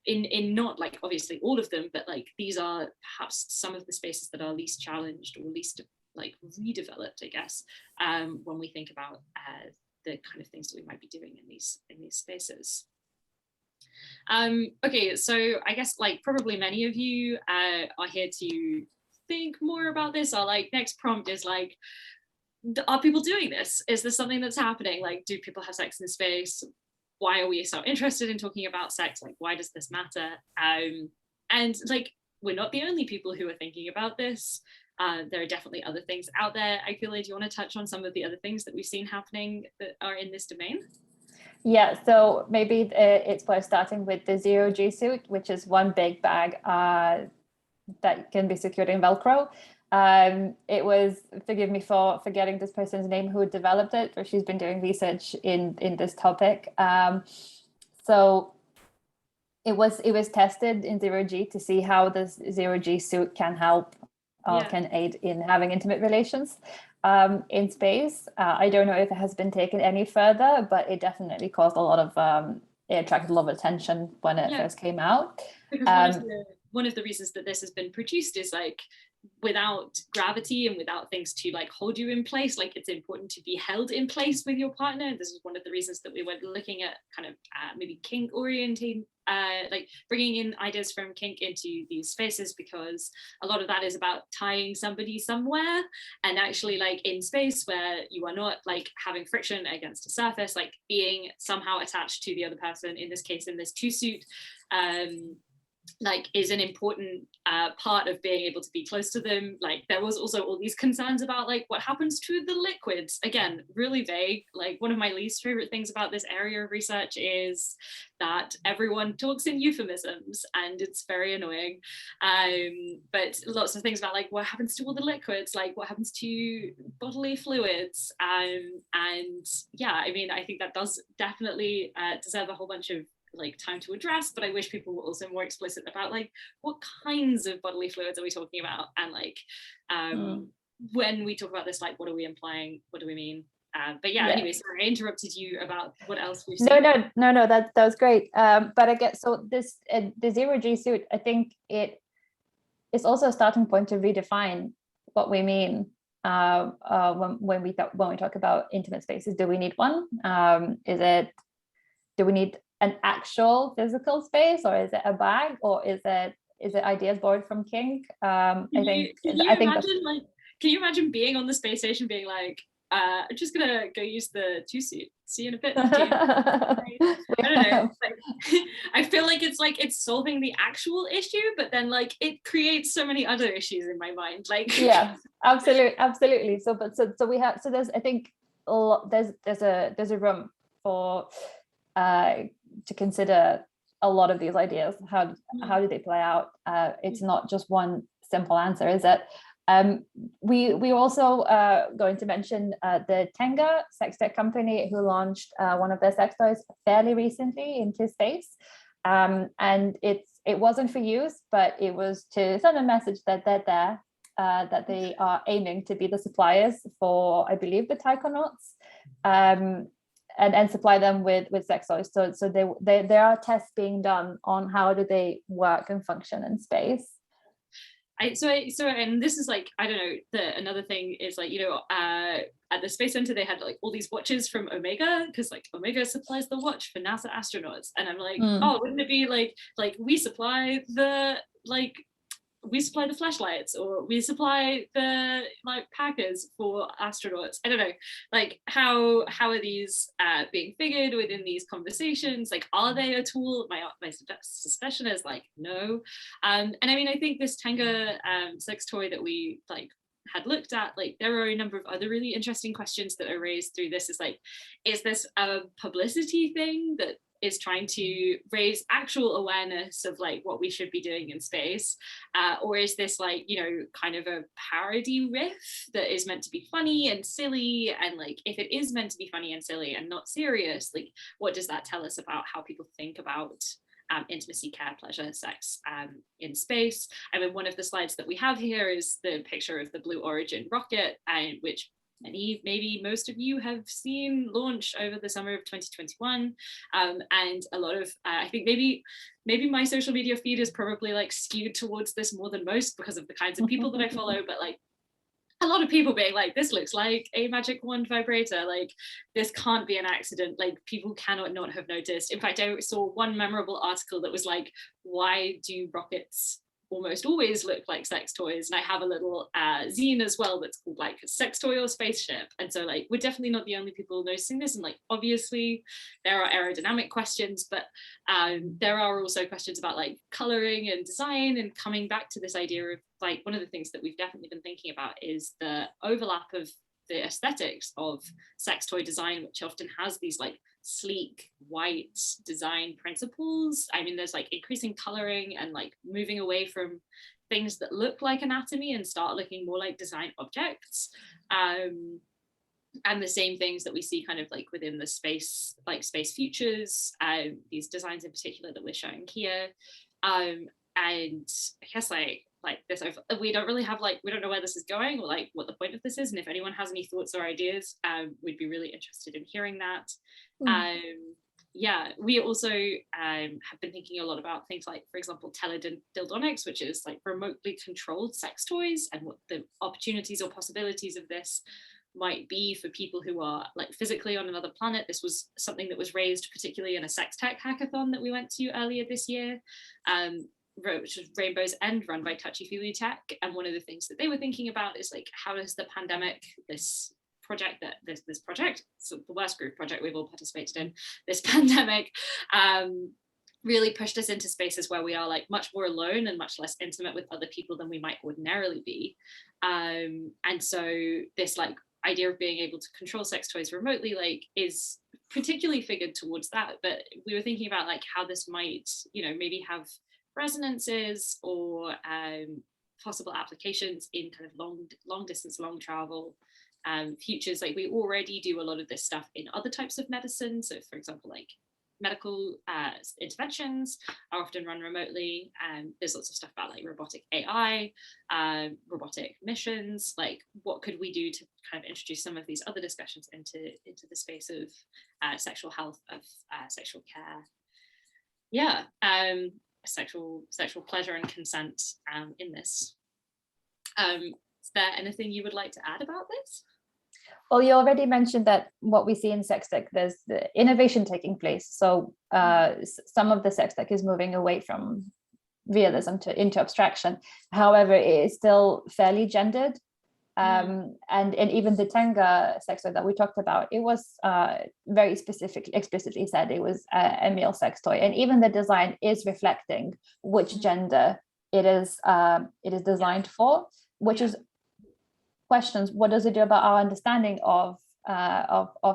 in not like obviously all of them, but like these are perhaps some of the spaces that are least challenged or least like redeveloped, I guess, when we think about the kind of things that we might be doing in these spaces. Okay, so I guess like probably many of you are here to think more about this. Our like next prompt is like, are people doing this? Is this something that's happening? Like, do people have sex in space? Why are we so interested in talking about sex? Like, why does this matter? And like, we're not the only people who are thinking about this. There are definitely other things out there. Akvile, do you want to touch on some of the other things that we've seen happening that are in this domain? Yeah, so maybe it's worth starting with the zero-G suit, which is one big bag that can be secured in Velcro. It was, forgive me for forgetting this person's name who developed it, but she's been doing research in this topic. So it was tested in zero-G to see how this zero-G suit can help or can aid in having intimate relations in space. I don't know if it has been taken any further, but it definitely caused a lot of, it attracted a lot of attention when it first came out. Because one of the reasons that this has been produced is like, without gravity and without things to like hold you in place, like it's important to be held in place with your partner. This is one of the reasons that we were looking at kind of maybe kink orienting, like bringing in ideas from kink into these spaces, because a lot of that is about tying somebody somewhere, and actually like in space where you are not like having friction against a surface, like being somehow attached to the other person, in this case in this two suit, like is an important part of being able to be close to them. Like there was also all these concerns about like what happens to the liquids. Again, really vague. Like one of my least favorite things about this area of research is that everyone talks in euphemisms, and it's very annoying. But lots of things about like what happens to all the liquids, like what happens to bodily fluids. And yeah, I mean, I think that does definitely deserve a whole bunch of like time to address, but I wish people were also more explicit about like what kinds of bodily fluids are we talking about, and like when we talk about this, like what are we implying, what do we mean? But yeah, anyway, sorry, I interrupted you about what else we've seen. No, that was great. But I guess so this the zero-G suit, I think it is also a starting point to redefine what we mean when we talk about intimate spaces. Do we need one? Do we need an actual physical space, or is it a bag, or is it ideas borrowed from kink? Can you imagine being on the space station being like, I'm just gonna go use the two suit, see you in a bit. I don't know, like, I feel like it's solving the actual issue, but then like it creates so many other issues in my mind, like yeah, absolutely. So there's, I think there's a room for to consider a lot of these ideas. How do they play out? It's not just one simple answer, is it? We also going to mention the Tenga sex tech company, who launched one of their sex toys fairly recently into space, and it wasn't for use, but it was to send a message that they're there, that they are aiming to be the suppliers for, I believe, the taikonauts, and supply them with sex toys. So there are tests being done on how do they work and function in space. And this is like, I don't know, another thing is like, you know, at the Space Center they had like all these watches from Omega, because like Omega supplies the watch for NASA astronauts, and I'm like, oh, wouldn't it be like we supply the flashlights, or we supply the like packers for astronauts. I don't know, like how are these being figured within these conversations? Like, are they a tool? My suspicion is like no. And I mean, I think this Tenga sex toy that we like had looked at, like there are a number of other really interesting questions that are raised through this. Is like, is this a publicity thing that is trying to raise actual awareness of like what we should be doing in space, or is this like, you know, kind of a parody riff that is meant to be funny and silly? And like, if it is meant to be funny and silly and not serious, like what does that tell us about how people think about intimacy, care, pleasure, sex in space? I mean, one of the slides that we have here is the picture of the Blue Origin rocket, which maybe most of you have seen launch over the summer of 2021, and a lot of I think maybe my social media feed is probably like skewed towards this more than most because of the kinds of people that I follow, but like a lot of people being like, this looks like a magic wand vibrator, like this can't be an accident, like people cannot not have noticed. In fact, I saw one memorable article that was like, why do rockets almost always look like sex toys. And I have a little zine as well that's called like Sex Toy or Spaceship. And so like we're definitely not the only people noticing this. And like obviously there are aerodynamic questions, but there are also questions about like coloring and design, and coming back to this idea of like one of the things that we've definitely been thinking about is the overlap of the aesthetics of sex toy design, which often has these like sleek white design principles. I mean, there's like increasing coloring and like moving away from things that look like anatomy and start looking more like design objects. And the same things that we see kind of like within the space, like space futures, these designs in particular that we're showing here. And I guess like this, we don't really have like, we don't know where this is going or like what the point of this is. And if anyone has any thoughts or ideas, we'd be really interested in hearing that. Yeah, we also have been thinking a lot about things like, for example, teledildonics, which is like remotely controlled sex toys, and what the opportunities or possibilities of this might be for people who are like physically on another planet. This was something that was raised particularly in a sex tech hackathon that we went to earlier this year, which was Rainbow's End, run by Touchy Feely Tech. And one of the things that they were thinking about is like, how does the pandemic, this project, so the worst group project we've all participated in, this pandemic, really pushed us into spaces where we are like much more alone and much less intimate with other people than we might ordinarily be. And so this like idea of being able to control sex toys remotely like is particularly figured towards that. But we were thinking about like how this might, you know, maybe have resonances or possible applications in kind of long distance, long travel futures. Like we already do a lot of this stuff in other types of medicine. So for example, like medical interventions are often run remotely. There's lots of stuff about like robotic AI, robotic missions. Like what could we do to kind of introduce some of these other discussions into the space of sexual health, of sexual care. Yeah, sexual pleasure and consent in this. Is there anything you would like to add about this? Well, you already mentioned that what we see in sex tech, there's the innovation taking place. So some of the sex tech is moving away from realism into abstraction. However, it is still fairly gendered. And even the Tenga sex toy that we talked about, it was very explicitly said it was a male sex toy. And even the design is reflecting which gender it is designed for, which is questions, what does it do about our understanding of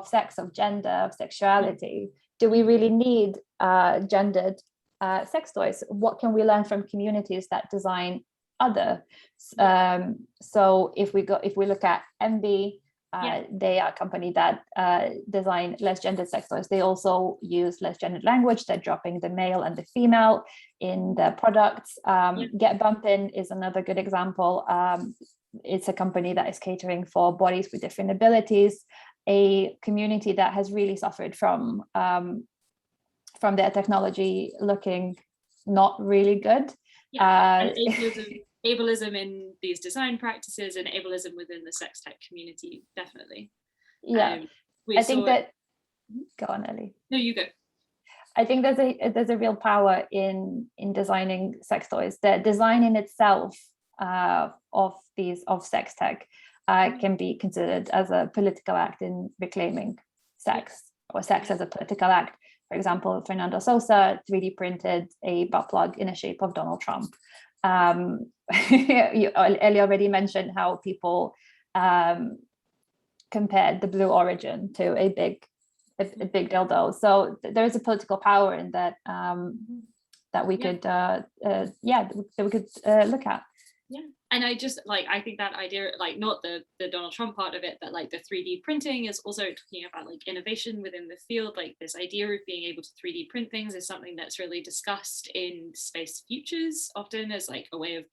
sex, of gender, of sexuality? Do we really need gendered sex toys? What can we learn from communities that design other? So if we look at MB, they are a company that design less gendered sex toys. They also use less gendered language. They're dropping the male and the female in their products. Get Bumpin' is another good example. It's a company that is catering for bodies with different abilities, a community that has really suffered from their technology looking not really good. Ableism in these design practices and ableism within the sex tech community, definitely. Yeah, I think that. Go on, Ellie. No, you go. I think there's a real power in designing sex toys. The design in itself of sex tech can be considered as a political act in reclaiming sex, or sex as a political act. For example, Fernando Sosa 3D printed a butt plug in the shape of Donald Trump. Ellie already mentioned how people compared the blue origin to a big dildo. So there's a political power in that that we could look at. Yeah, and I think that idea, like not the Donald Trump part of it, but like the 3D printing is also talking about like innovation within the field. Like this idea of being able to 3D print things is something that's really discussed in space futures, often as like a way of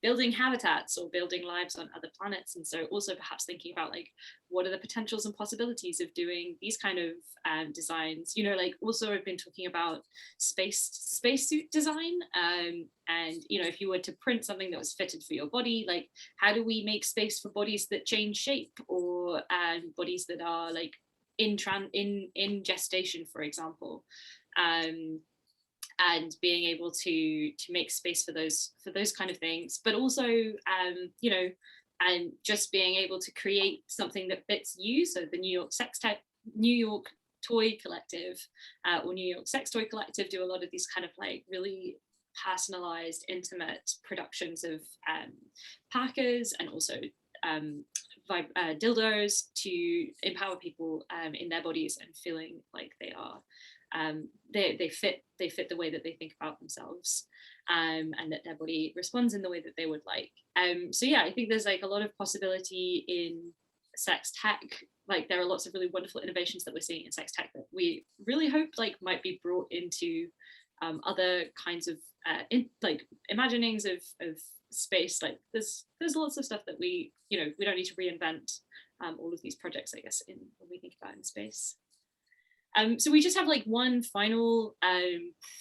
building habitats or building lives on other planets. And so also perhaps thinking about like, what are the potentials and possibilities of doing these kind of designs? You know, like also I've been talking about spacesuit design. And, you know, if you were to print something that was fitted for your body, like how do we make space for bodies that change shape, or bodies that are like in gestation, for example? and being able to make space for those kind of things, but also you know, and just being able to create something that fits you. So the New York Toy Collective or New York Sex Toy Collective do a lot of these kind of like really personalized, intimate productions of packers and also dildos to empower people in their bodies and feeling like they are they fit the way that they think about themselves, and that their body responds in the way that they would like. So yeah, I think there's like a lot of possibility in sex tech. Like there are lots of really wonderful innovations that we're seeing in sex tech that we really hope like might be brought into other kinds of like imaginings of space. Like there's lots of stuff that we don't need to reinvent all of these projects, I guess, when we think about in space. So we just have like one final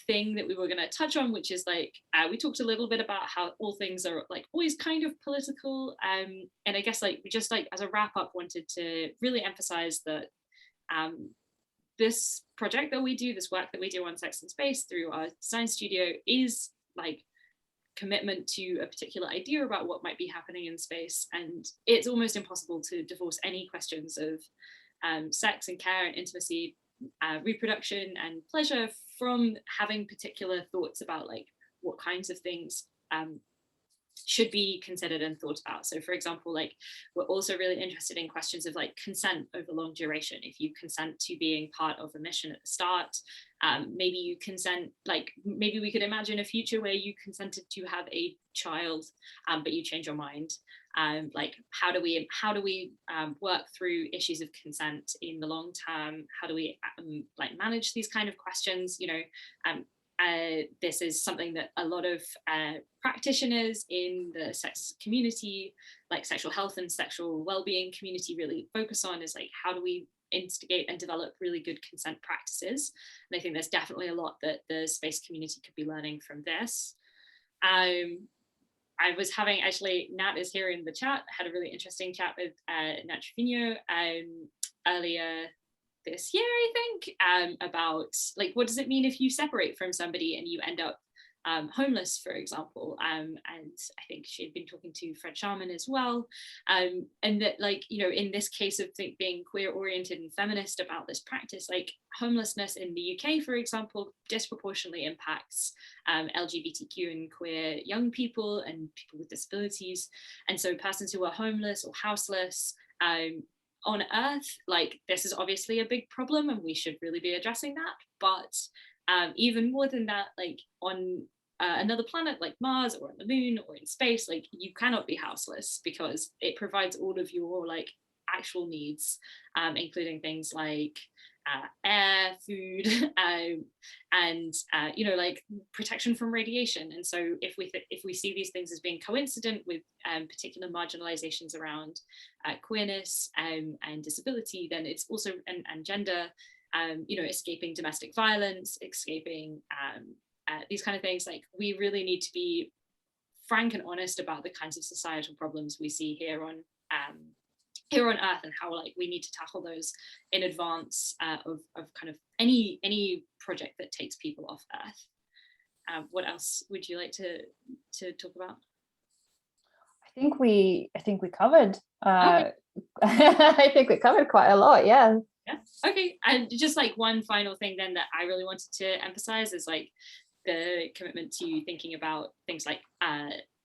thing that we were going to touch on, which is like we talked a little bit about how all things are like always kind of political, and I guess like we just like as a wrap up wanted to really emphasize that this project that we do, this work that we do on sex and space through our design studio, is like commitment to a particular idea about what might be happening in space, and it's almost impossible to divorce any questions of sex and care and intimacy, reproduction and pleasure from having particular thoughts about like what kinds of things should be considered and thought about. So for example, like we're also really interested in questions of like consent over long duration. If you consent to being part of a mission at the start, maybe you consent, like maybe we could imagine a future where you consented to have a child, but you change your mind. Like how do we work through issues of consent in the long term? How do we like manage these kind of questions? This is something that a lot of practitioners in the sex community, like sexual health and sexual well-being community, really focus on, is like how do we instigate and develop really good consent practices. And I think there's definitely a lot that the space community could be learning from this. I was having, actually, Nat is here in the chat, I had a really interesting chat with Nat Trevino earlier this year, I think, about like, what does it mean if you separate from somebody and you end up homeless, for example, and I think she had been talking to Fred Sharman as well, and that, like, in this case of being queer oriented and feminist about this practice, like homelessness in the UK, for example, disproportionately impacts LGBTQ and queer young people and people with disabilities, and so persons who are homeless or houseless on Earth, like this is obviously a big problem and we should really be addressing that, but even more than that, like on another planet like Mars or on the moon or in space, like you cannot be houseless because it provides all of your like actual needs, including things like air, food, and like protection from radiation. And so if we see these things as being coincident with particular marginalizations around queerness and disability, then it's also and gender, escaping domestic violence, escaping these kind of things. Like we really need to be frank and honest about the kinds of societal problems we see here on Earth, and how like we need to tackle those in advance of kind of any project that takes people off Earth. What else would you like to talk about? I think we covered. Okay. I think we covered quite a lot. Yeah. Yeah. Okay. And just like one final thing then that I really wanted to emphasize is like the commitment to thinking about things like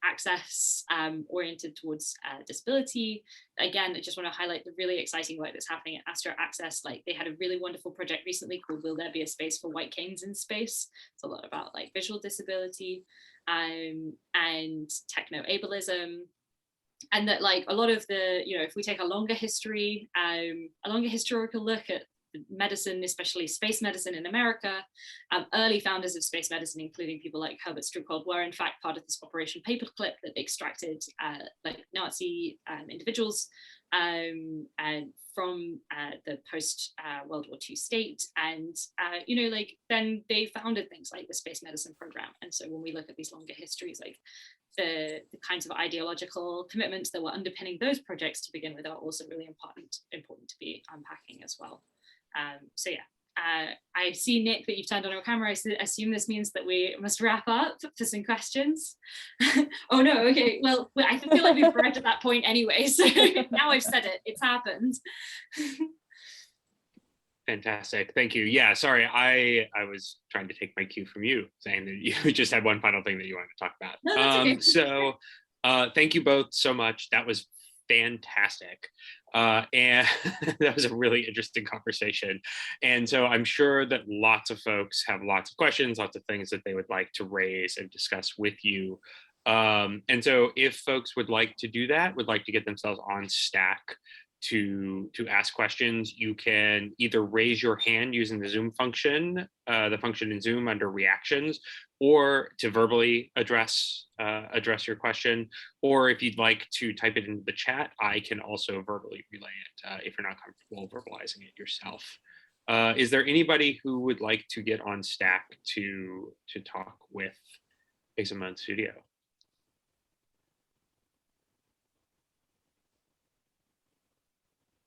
access oriented towards disability. Again, I just want to highlight the really exciting work that's happening at Astro Access. Like they had a really wonderful project recently called Will There Be a Space for White Canes in Space? It's a lot about like visual disability and techno ableism. And that like a lot of the, if we take a longer history, a longer historical look at medicine, especially space medicine in America, early founders of space medicine, including people like Herbert Struckold, were in fact part of this Operation Paperclip that extracted like Nazi individuals and from the post World War II state, and like then they founded things like the space medicine program. And so when we look at these longer histories, like the kinds of ideological commitments that were underpinning those projects to begin with are also really important to be unpacking as well. So yeah, I see, Nick, that you've turned on your camera. I assume this means that we must wrap up for some questions. Oh no, okay, well, I feel like we've arrived at that point anyway, so now I've said it, it's happened. Fantastic, thank you. Yeah, sorry, I was trying to take my cue from you, saying that you just had one final thing that you wanted to talk about. No, that's okay. So thank you both so much. That was fantastic. And that was a really interesting conversation. And so I'm sure that lots of folks have lots of questions, lots of things that they would like to raise and discuss with you. And so if folks would like to do that, would like to get themselves on Stack to ask questions, you can either raise your hand using the Zoom function, the function in Zoom under reactions, or to verbally address your question, or if you'd like to type it into the chat, I can also verbally relay it if you're not comfortable verbalizing it yourself. Is there anybody who would like to get on Stack to talk with Exo-Moan Studio?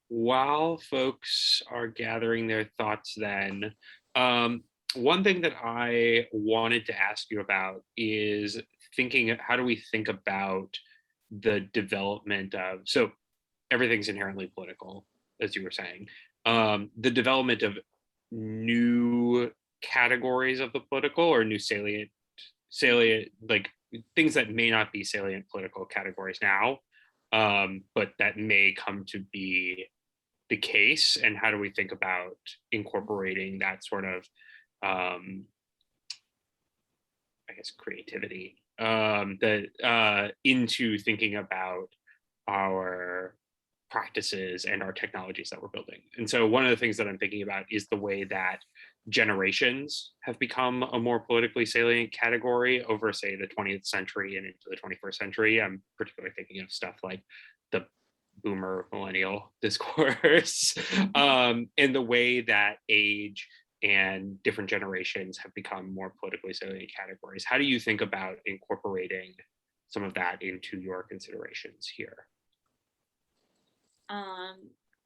While folks are gathering their thoughts then, one thing that I wanted to ask you about is how do we think about the development of, so everything's inherently political, as you were saying, the development of new categories of the political or new salient, like things that may not be salient political categories now, but that may come to be the case, and how do we think about incorporating that sort of I guess creativity into thinking about our practices and our technologies that we're building. And so one of the things that I'm thinking about is the way that generations have become a more politically salient category over, say, the 20th century and into the 21st century. I'm particularly thinking of stuff like the boomer millennial discourse, and the way that age and different generations have become more politically salient categories. How do you think about incorporating some of that into your considerations here?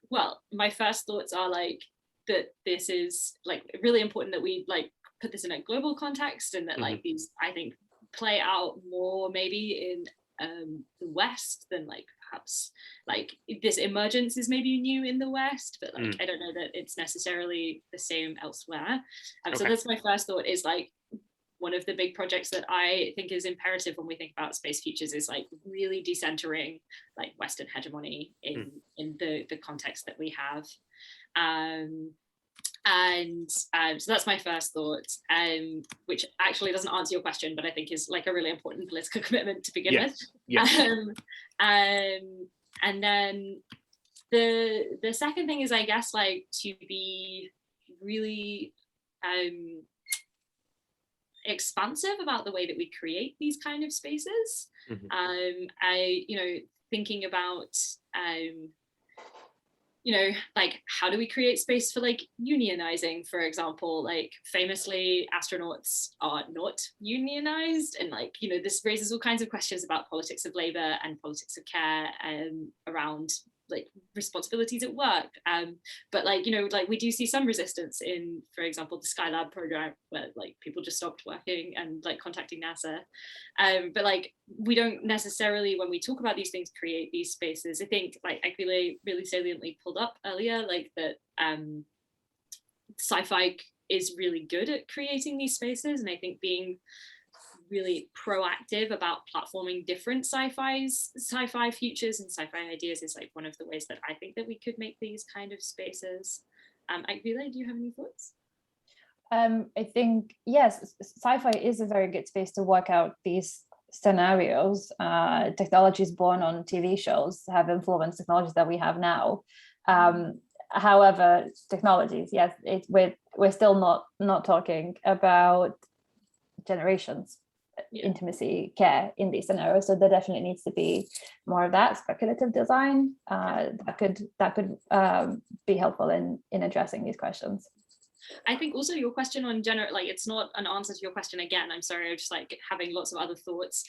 Well, my first thoughts are like that this is like really important that we like put this in a global context, and that like these, I think, play out more maybe in the West than like perhaps like this emergence is maybe new in the West, but like I don't know that it's necessarily the same elsewhere. So that's my first thought, is like one of the big projects that I think is imperative when we think about space futures is like really decentering like Western hegemony in the context that we have. So that's my first thought, which actually doesn't answer your question, but I think is like a really important political commitment to begin with. And then the second thing is, I guess, like to be really expansive about the way that we create these kind of spaces. Thinking about like how do we create space for like unionizing, for example. Like famously, astronauts are not unionized, and like this raises all kinds of questions about politics of labor and politics of care around like responsibilities at work, but like like we do see some resistance in, for example, the Skylab program, where like people just stopped working and like contacting NASA, but like we don't necessarily, when we talk about these things, create these spaces. I think like Akvile really saliently pulled up earlier, like that sci-fi is really good at creating these spaces, and I think being really proactive about platforming different sci-fi futures and sci-fi ideas is like one of the ways that I think that we could make these kind of spaces. Akvile, do you have any thoughts? I think, yes, sci-fi is a very good space to work out these scenarios. Technologies born on TV shows have influenced technologies that we have now. However, technologies, yes, we're still not talking about generations. Intimacy, care in these scenarios, so there definitely needs to be more of that speculative design that could be helpful in addressing these questions. I think also your question on gender, like it's not an answer to your question again. I'm sorry, I'm just like having lots of other thoughts,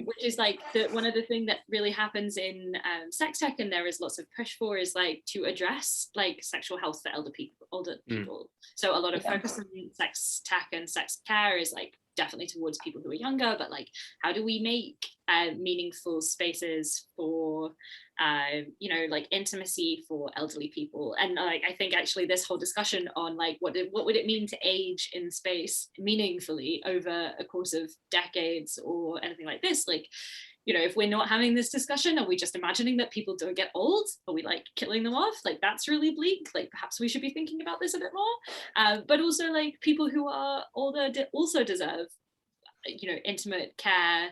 which is like one of the things that really happens in sex tech, and there is lots of push for, is like to address like sexual health for older people. So a lot of focus on sex tech and sex care is like definitely towards people who are younger, but like how do we make meaningful spaces for you know, like intimacy for elderly people? And like I think actually this whole discussion on like what would it mean to age in space meaningfully over a course of decades or anything like this, like, you know, if we're not having this discussion, are we just imagining that people don't get old? Are we like killing them off? Like that's really bleak. Like perhaps we should be thinking about this a bit more. But also like people who are older also deserve, you know, intimate care,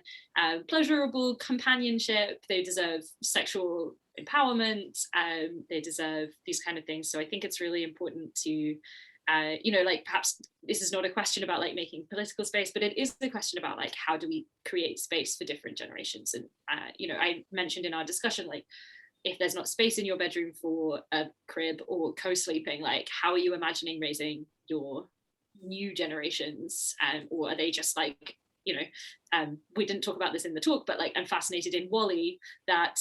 pleasurable companionship. They deserve sexual empowerment. They deserve these kind of things. So I think it's really important to, you know, like perhaps this is not a question about like making political space, but it is a question about like how do we create space for different generations? And you know, I mentioned in our discussion, like if there's not space in your bedroom for a crib or co-sleeping, like how are you imagining raising your new generations? Or are they just like, you know, we didn't talk about this in the talk, but like I'm fascinated in WALL-E, that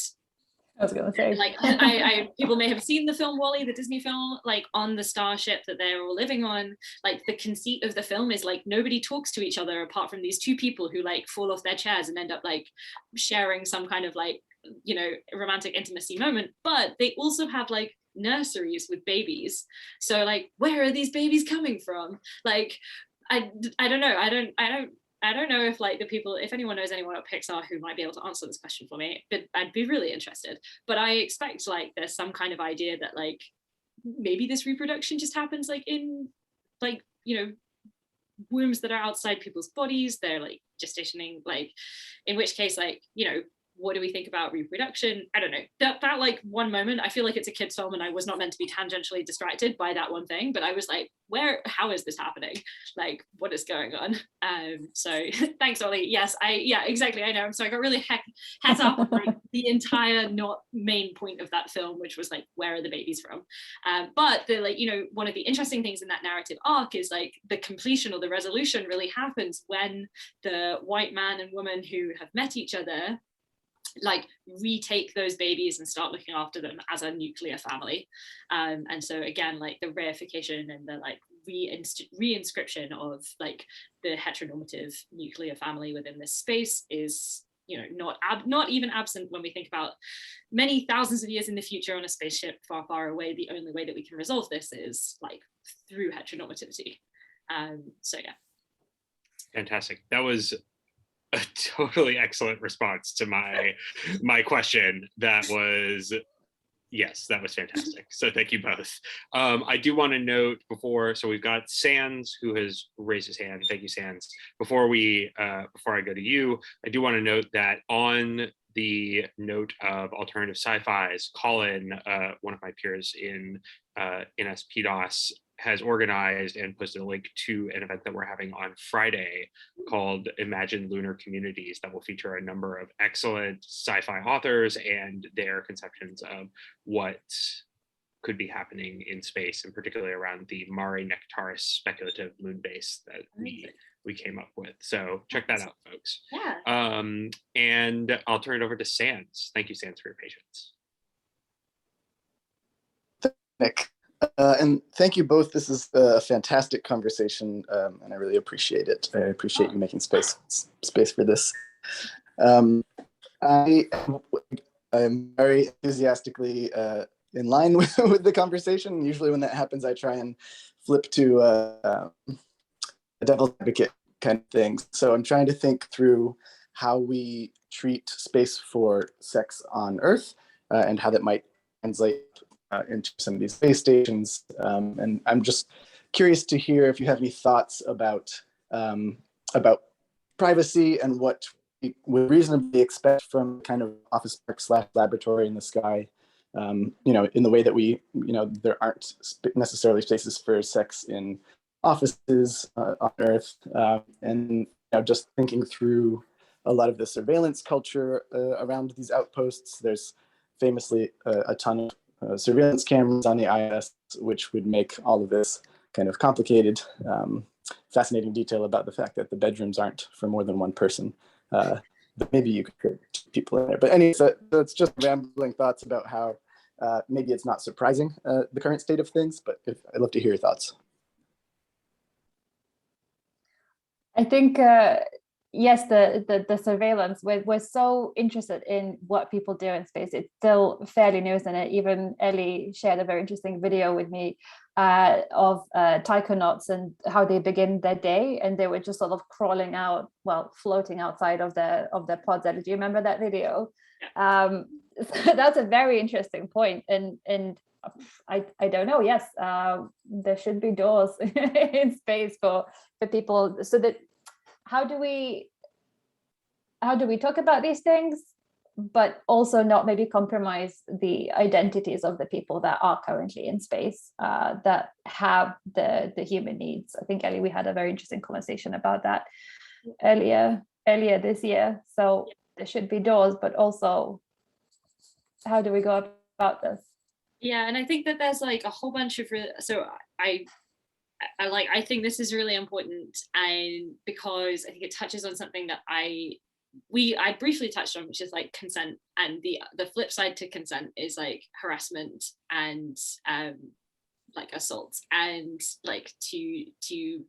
I was gonna say, like I people may have seen the film WALL-E, the Disney film, like on the starship that they're all living on. Like the conceit of the film is like nobody talks to each other apart from these two people who like fall off their chairs and end up like sharing some kind of like, you know, romantic intimacy moment. But they also have like nurseries with babies. So like, where are these babies coming from? Like, I don't know. I don't know if like the people, if anyone knows anyone at Pixar who might be able to answer this question for me, but I'd be really interested. But I expect like there's some kind of idea that like maybe this reproduction just happens like in like, you know, wombs that are outside people's bodies. They're like gestationing, like in which case like, you know, what do we think about reproduction? I don't know. That like one moment, I feel like it's a kid's film and I was not meant to be tangentially distracted by that one thing, but I was like, how is this happening? Like, what is going on? So thanks, Ollie. Yes, yeah, exactly. I know. So I got really heads up on like the entire not main point of that film, which was like, where are the babies from? But the like, you know, one of the interesting things in that narrative arc is like the completion or the resolution really happens when the white man and woman who have met each other like retake those babies and start looking after them as a nuclear family. And so again, like the reification and the like reinscription of like the heteronormative nuclear family within this space is, you know, not even absent when we think about many thousands of years in the future on a spaceship far, far away. The only way that we can resolve this is like through heteronormativity. So yeah. Fantastic. That was a totally excellent response to my question. That was, yes, that was fantastic. So thank you both. I do want to note before, so we've got Sands who has raised his hand. Thank you, Sands. Before I go to you, I do want to note that on the note of alternative sci-fis, Colin, one of my peers in NSPDOS, has organized and posted a link to an event that we're having on Friday called Imagine Lunar Communities that will feature a number of excellent sci-fi authors and their conceptions of what could be happening in space, and particularly around the Mare Nectaris speculative moon base that we came up with. So check that out, folks. Yeah. And I'll turn it over to Sands. Thank you, Sands, for your patience. Nick. And thank you both. This is a fantastic conversation, and I really appreciate it. I appreciate you making space for this. I'm very enthusiastically in line with the conversation. Usually when that happens, I try and flip to a devil's advocate kind of thing. So I'm trying to think through how we treat space for sex on Earth and how that might translate into some of these space stations. And I'm just curious to hear if you have any thoughts about privacy and what we would reasonably expect from kind of office park / laboratory in the sky. You know, in the way that we, you know, there aren't necessarily spaces for sex in offices on Earth. And you know, just thinking through a lot of the surveillance culture around these outposts. There's famously a ton of surveillance cameras on the IS, which would make all of this kind of complicated, fascinating detail about the fact that the bedrooms aren't for more than one person. But maybe you could put 2 people in there. But anyway, so that's just rambling thoughts about how maybe it's not surprising, the current state of things, but I'd love to hear your thoughts. I think, yes, the surveillance, we're so interested in what people do in space. It's still fairly new, isn't it? Even Ellie shared a very interesting video with me of taikonauts and how they begin their day, and they were just sort of crawling out, well, floating outside of their pods. Do you remember that video? So that's a very interesting point, and I don't know. Yes, there should be doors in space for people, so that how do we talk about these things, but also not maybe compromise the identities of the people that are currently in space, that have the human needs. I think, Ellie, we had a very interesting conversation about that earlier this year. So there should be doors, but also how do we go about this? Yeah, and I think that there's like a whole bunch of I think this is really important, and because I think it touches on something that I briefly touched on, which is like consent, and the flip side to consent is like harassment and like assault, and like to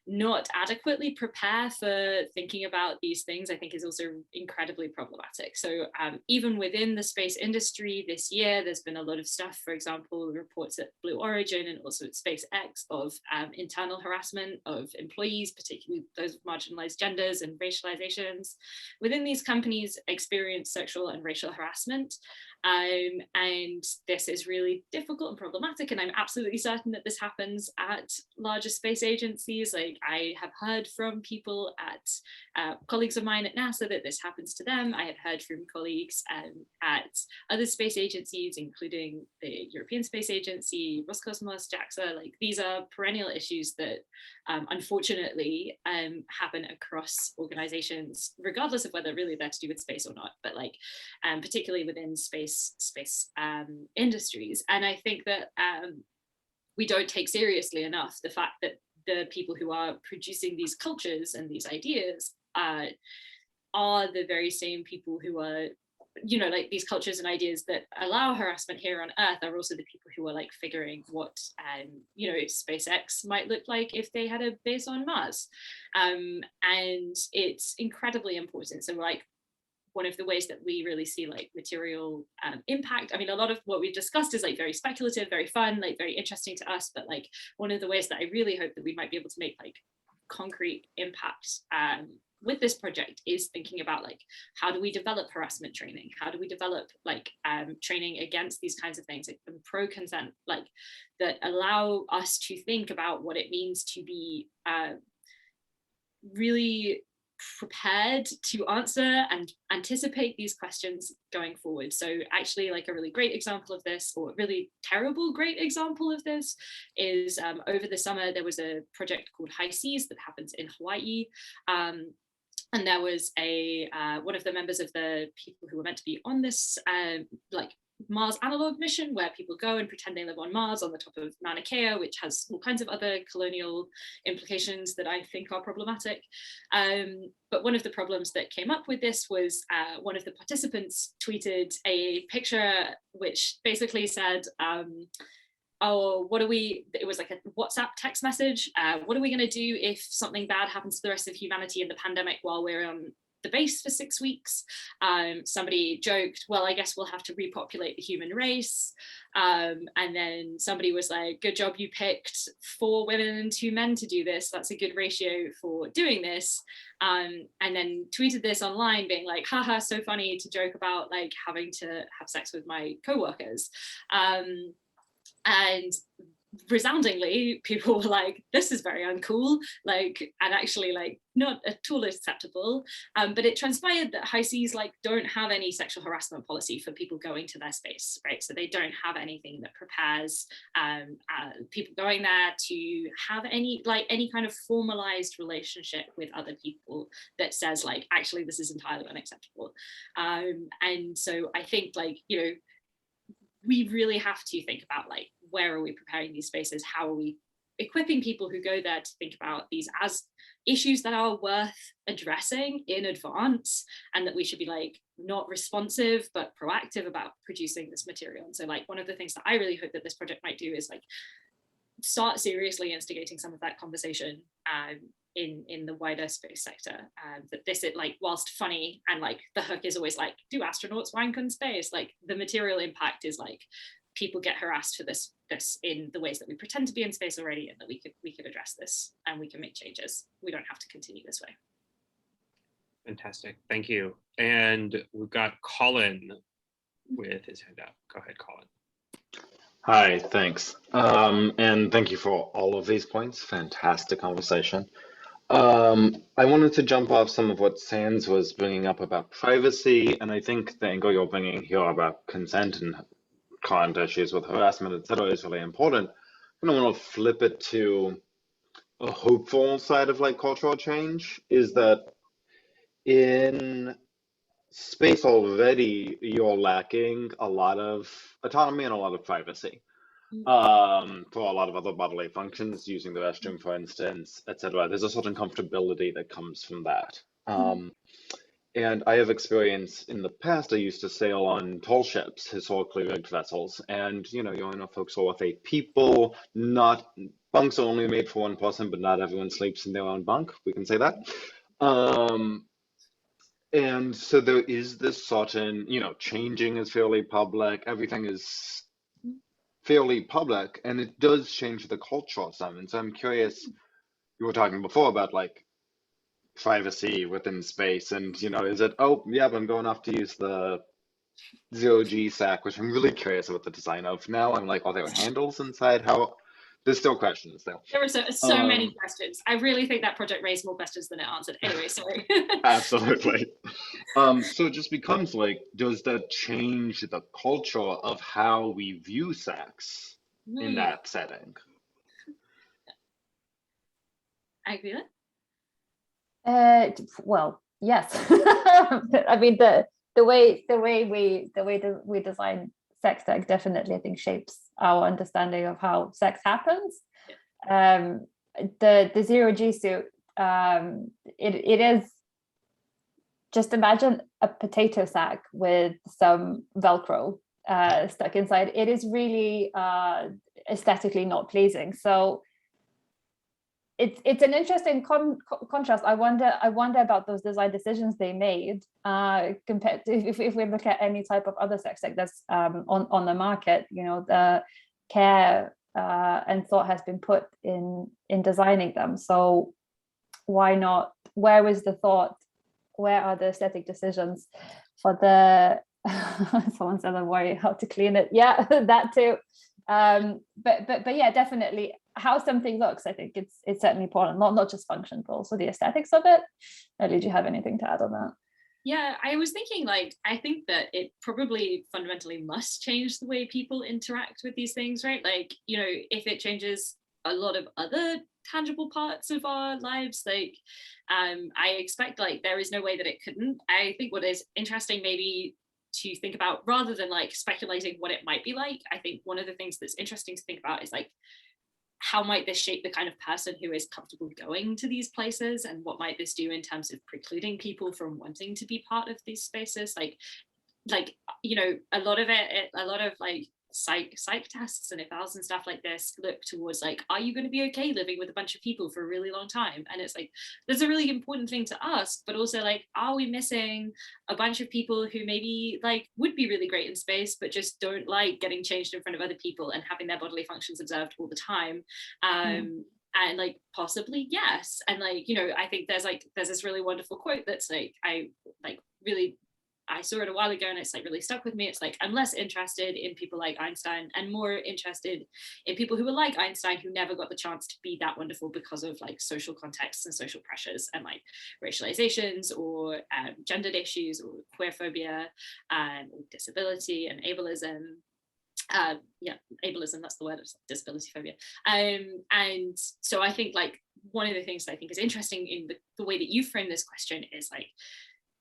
not adequately prepare for thinking about these things, I think is also incredibly problematic. So even within the space industry this year, there's been a lot of stuff, for example, reports at Blue Origin and also at SpaceX of internal harassment of employees, particularly those with marginalized genders and racializations within these companies experience sexual and racial harassment. And this is really difficult and problematic, and I'm absolutely certain that this happens at larger space agencies. Like, I have heard from people at colleagues of mine at NASA that this happens to them. I have heard from colleagues at other space agencies, including the European Space Agency, Roscosmos, JAXA. Like, these are perennial issues that unfortunately happen across organizations, regardless of whether really they're to do with space or not, but like particularly within space industries. And I think that we don't take seriously enough the fact that the people who are producing these cultures and these ideas are the very same people who are, you know, like these cultures and ideas that allow harassment here on Earth are also the people who are like figuring what, you know, SpaceX might look like if they had a base on Mars. And it's incredibly important. So like, one of the ways that we really see like material impact, I mean, a lot of what we've discussed is like very speculative, very fun, like very interesting to us, but like one of the ways that I really hope that we might be able to make like concrete impact with this project is thinking about like, how do we develop harassment training? How do we develop like training against these kinds of things, like pro consent, like that allow us to think about what it means to be really prepared to answer and anticipate these questions going forward. So actually, like a really great example of this, or a really terrible great example of this, is over the summer there was a project called High Seas that happens in Hawaii. And there was one of the members of the people who were meant to be on this like Mars analog mission, where people go and pretend they live on Mars on the top of Mauna Kea, which has all kinds of other colonial implications that I think are problematic. But one of the problems that came up with this was one of the participants tweeted a picture which basically said, oh, it was like a WhatsApp text message. What are we going to do if something bad happens to the rest of humanity in the pandemic while we're on the base for 6 weeks? Somebody joked, well, I guess we'll have to repopulate the human race. And then somebody was like, good job, you picked 4 women and 2 men to do this. That's a good ratio for doing this. And then tweeted this online being like, haha, so funny to joke about like having to have sex with my coworkers. And resoundingly, people were like, this is very uncool, like, and actually like not at all acceptable. But it transpired that High Seas like don't have any sexual harassment policy for people going to their space, right? So they don't have anything that prepares people going there to have any kind of formalized relationship with other people that says like, actually, this is entirely unacceptable. And so I think like, you know, we really have to think about like, where are we preparing these spaces? How are we equipping people who go there to think about these as issues that are worth addressing in advance, and that we should be like not responsive but proactive about producing this material. And so like one of the things that I really hope that this project might do is like start seriously instigating some of that conversation in the wider space sector. That this, it like, whilst funny and like the hook is always like, do astronauts wank in space? Like the material impact is like, people get harassed for this in the ways that we pretend to be in space already, and that we could address this and we can make changes. We don't have to continue this way. Fantastic, thank you. And we've got Colin with his hand up. Go ahead, Colin. Hi, thanks. And thank you for all of these points. Fantastic conversation. I wanted to jump off some of what Sans was bringing up about privacy, and I think the angle you're bringing here about consent and current issues with harassment, etc., is really important. I want to flip it to a hopeful side of like cultural change, is that in space already you're lacking a lot of autonomy and a lot of privacy for a lot of other bodily functions, using the restroom, for instance, etc. There's a certain comfortability that comes from that. And I have experience in the past. I used to sail on tall ships, historically rigged vessels, and you're in a forecastle with 8 people. Not bunks are only made for one person, but not everyone sleeps in their own bunk. We can say that. And so there is this certain, changing is fairly public. Everything is fairly public, and it does change the culture of some. And so I'm curious. You were talking before about like privacy within space, and is it, oh yeah, but I'm going off to use the 0G sack, which I'm really curious about the design of now. I'm like, are there handles inside? How? There's still questions though. There are so many questions. I really think that project raised more questions than it answered. Anyway, sorry. Absolutely. So it just becomes like, does that change the culture of how we view sex in that setting? Akvile? Well, yes. I mean, the way we design sex tech definitely, I think, shapes our understanding of how sex happens. The 0G suit, it is, just imagine a potato sack with some Velcro stuck inside. It is really aesthetically not pleasing. So it's an interesting contrast. I wonder about those design decisions they made compared to if we look at any type of other sex tech that's on the market. The care and thought has been put in designing them. So why not? Where was the thought? Where are the aesthetic decisions for the? Someone said, "I worry how to clean it." Yeah, that too. But yeah, definitely. How something looks, I think it's certainly important, not just function, but also the aesthetics of it. Ellie, do you have anything to add on that? Yeah, I was thinking, like, I think that it probably fundamentally must change the way people interact with these things, right? Like, if it changes a lot of other tangible parts of our lives, like, I expect, like, there is no way that it couldn't. I think what is interesting maybe to think about, rather than like speculating what it might be like, I think one of the things that's interesting to think about is like, how might this shape the kind of person who is comfortable going to these places, and what might this do in terms of precluding people from wanting to be part of these spaces? Like a lot of like psych tests and evals and stuff like this look towards like, are you going to be okay living with a bunch of people for a really long time? And it's like, there's a really important thing to ask, but also like, are we missing a bunch of people who maybe like would be really great in space, but just don't like getting changed in front of other people and having their bodily functions observed all the time? And like, possibly yes. And like, I think there's this really wonderful quote that's like, I saw it a while ago and it's like really stuck with me. It's like, I'm less interested in people like Einstein and more interested in people who are like Einstein, who never got the chance to be that wonderful because of like social contexts and social pressures and like racializations or gendered issues or queer phobia and disability and ableism. Ableism, that's the word, of disability phobia. And so I think like one of the things that I think is interesting in the way that you frame this question is like,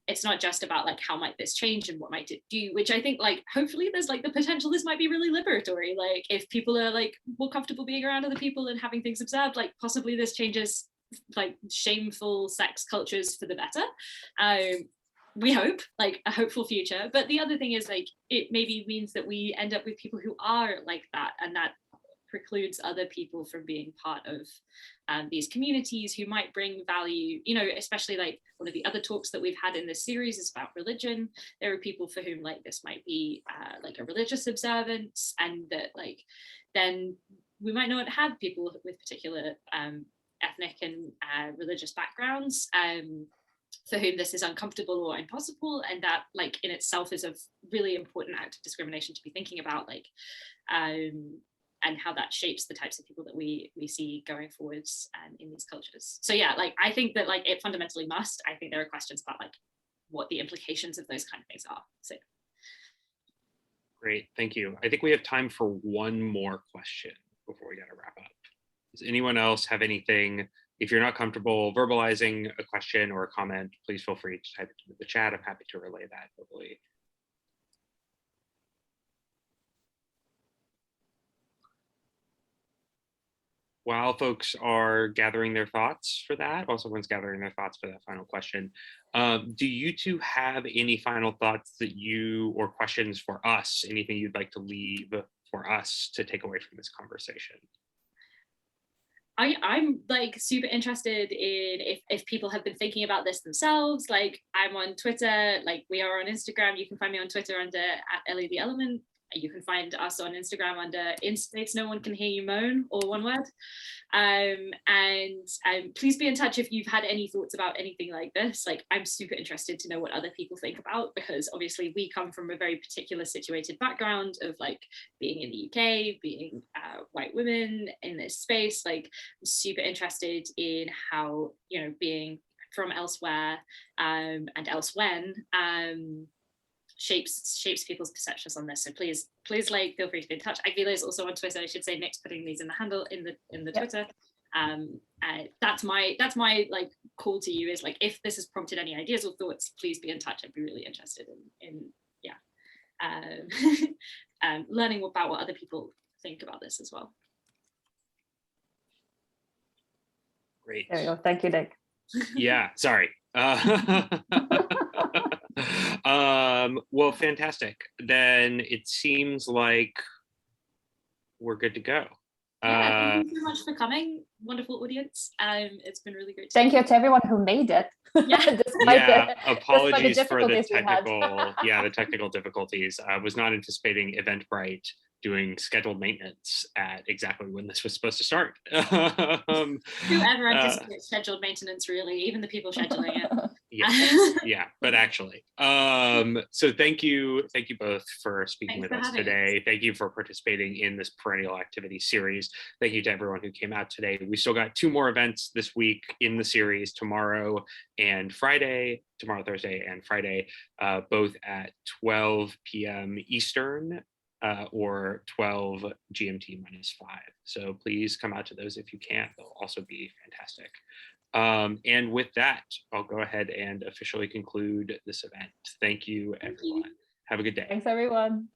it's not just about like how might this change and what might it do, which I think like hopefully there's like the potential this might be really liberatory. Like if people are like more comfortable being around other people and having things observed, like possibly this changes like shameful sex cultures for the better. We hope, like a hopeful future. But the other thing is like it maybe means that we end up with people who are like that, and that precludes other people from being part of these communities who might bring value, you know, especially like one of the other talks that we've had in this series is about religion. There are people for whom like this might be like a religious observance, and that like then we might not have people with particular ethnic and religious backgrounds for whom this is uncomfortable or impossible, and that like in itself is a really important act of discrimination to be thinking about, like and how that shapes the types of people that we see going forwards in these cultures. So yeah, like I think that like it fundamentally must. I think there are questions about like what the implications of those kind of things are. So great, thank you. I think we have time for one more question before we gotta wrap up. Does anyone else have anything? If you're not comfortable verbalizing a question or a comment, please feel free to type it into the chat. I'm happy to relay that verbally. While folks are gathering their thoughts for that, while someone's gathering their thoughts for that final question, do you two have any final thoughts that you, or questions for us, anything you'd like to leave for us to take away from this conversation? I'm like super interested in if people have been thinking about this themselves. Like I'm on Twitter, like we are on Instagram. You can find me on Twitter under @EllieTheElement. You can find us on Instagram under Inspace No One Can Hear You Moan, or one word. And please be in touch if you've had any thoughts about anything like this. Like I'm super interested to know what other people think about, because obviously we come from a very particular situated background of like being in the UK, being white women in this space. Like I'm super interested in how, you know, being from elsewhere and elsewhen shapes people's perceptions on this. So please like feel free to be in touch. Akvile is also on Twitter. I should say Nick's putting these in the handle in the yep. Twitter. That's my like call to you, is like if this has prompted any ideas or thoughts, please be in touch. I'd be really interested in learning about what other people think about this as well. Great. There we go. Thank you, Nick. Yeah, sorry. Well, fantastic. Then it seems like we're good to go. Yeah, thank you so much for coming. Wonderful audience. It's been really great. Thank you to everyone who made it. Yeah, apologies for the technical, the technical difficulties. I was not anticipating Eventbrite doing scheduled maintenance at exactly when this was supposed to start. Whoever anticipates scheduled maintenance, really, even the people scheduling it. Yeah, but actually. So thank you both for speaking with us today. Thank you for participating in this Perennial activity series. Thank you to everyone who came out today. We still got 2 more events this week in the series, tomorrow, Thursday and Friday, both at 12 p.m. Eastern, or 12 GMT -5. So please come out to those if you can. They'll also be fantastic. And with that, I'll go ahead and officially conclude this event. Thank you, everyone. Have a good day. Thanks, everyone.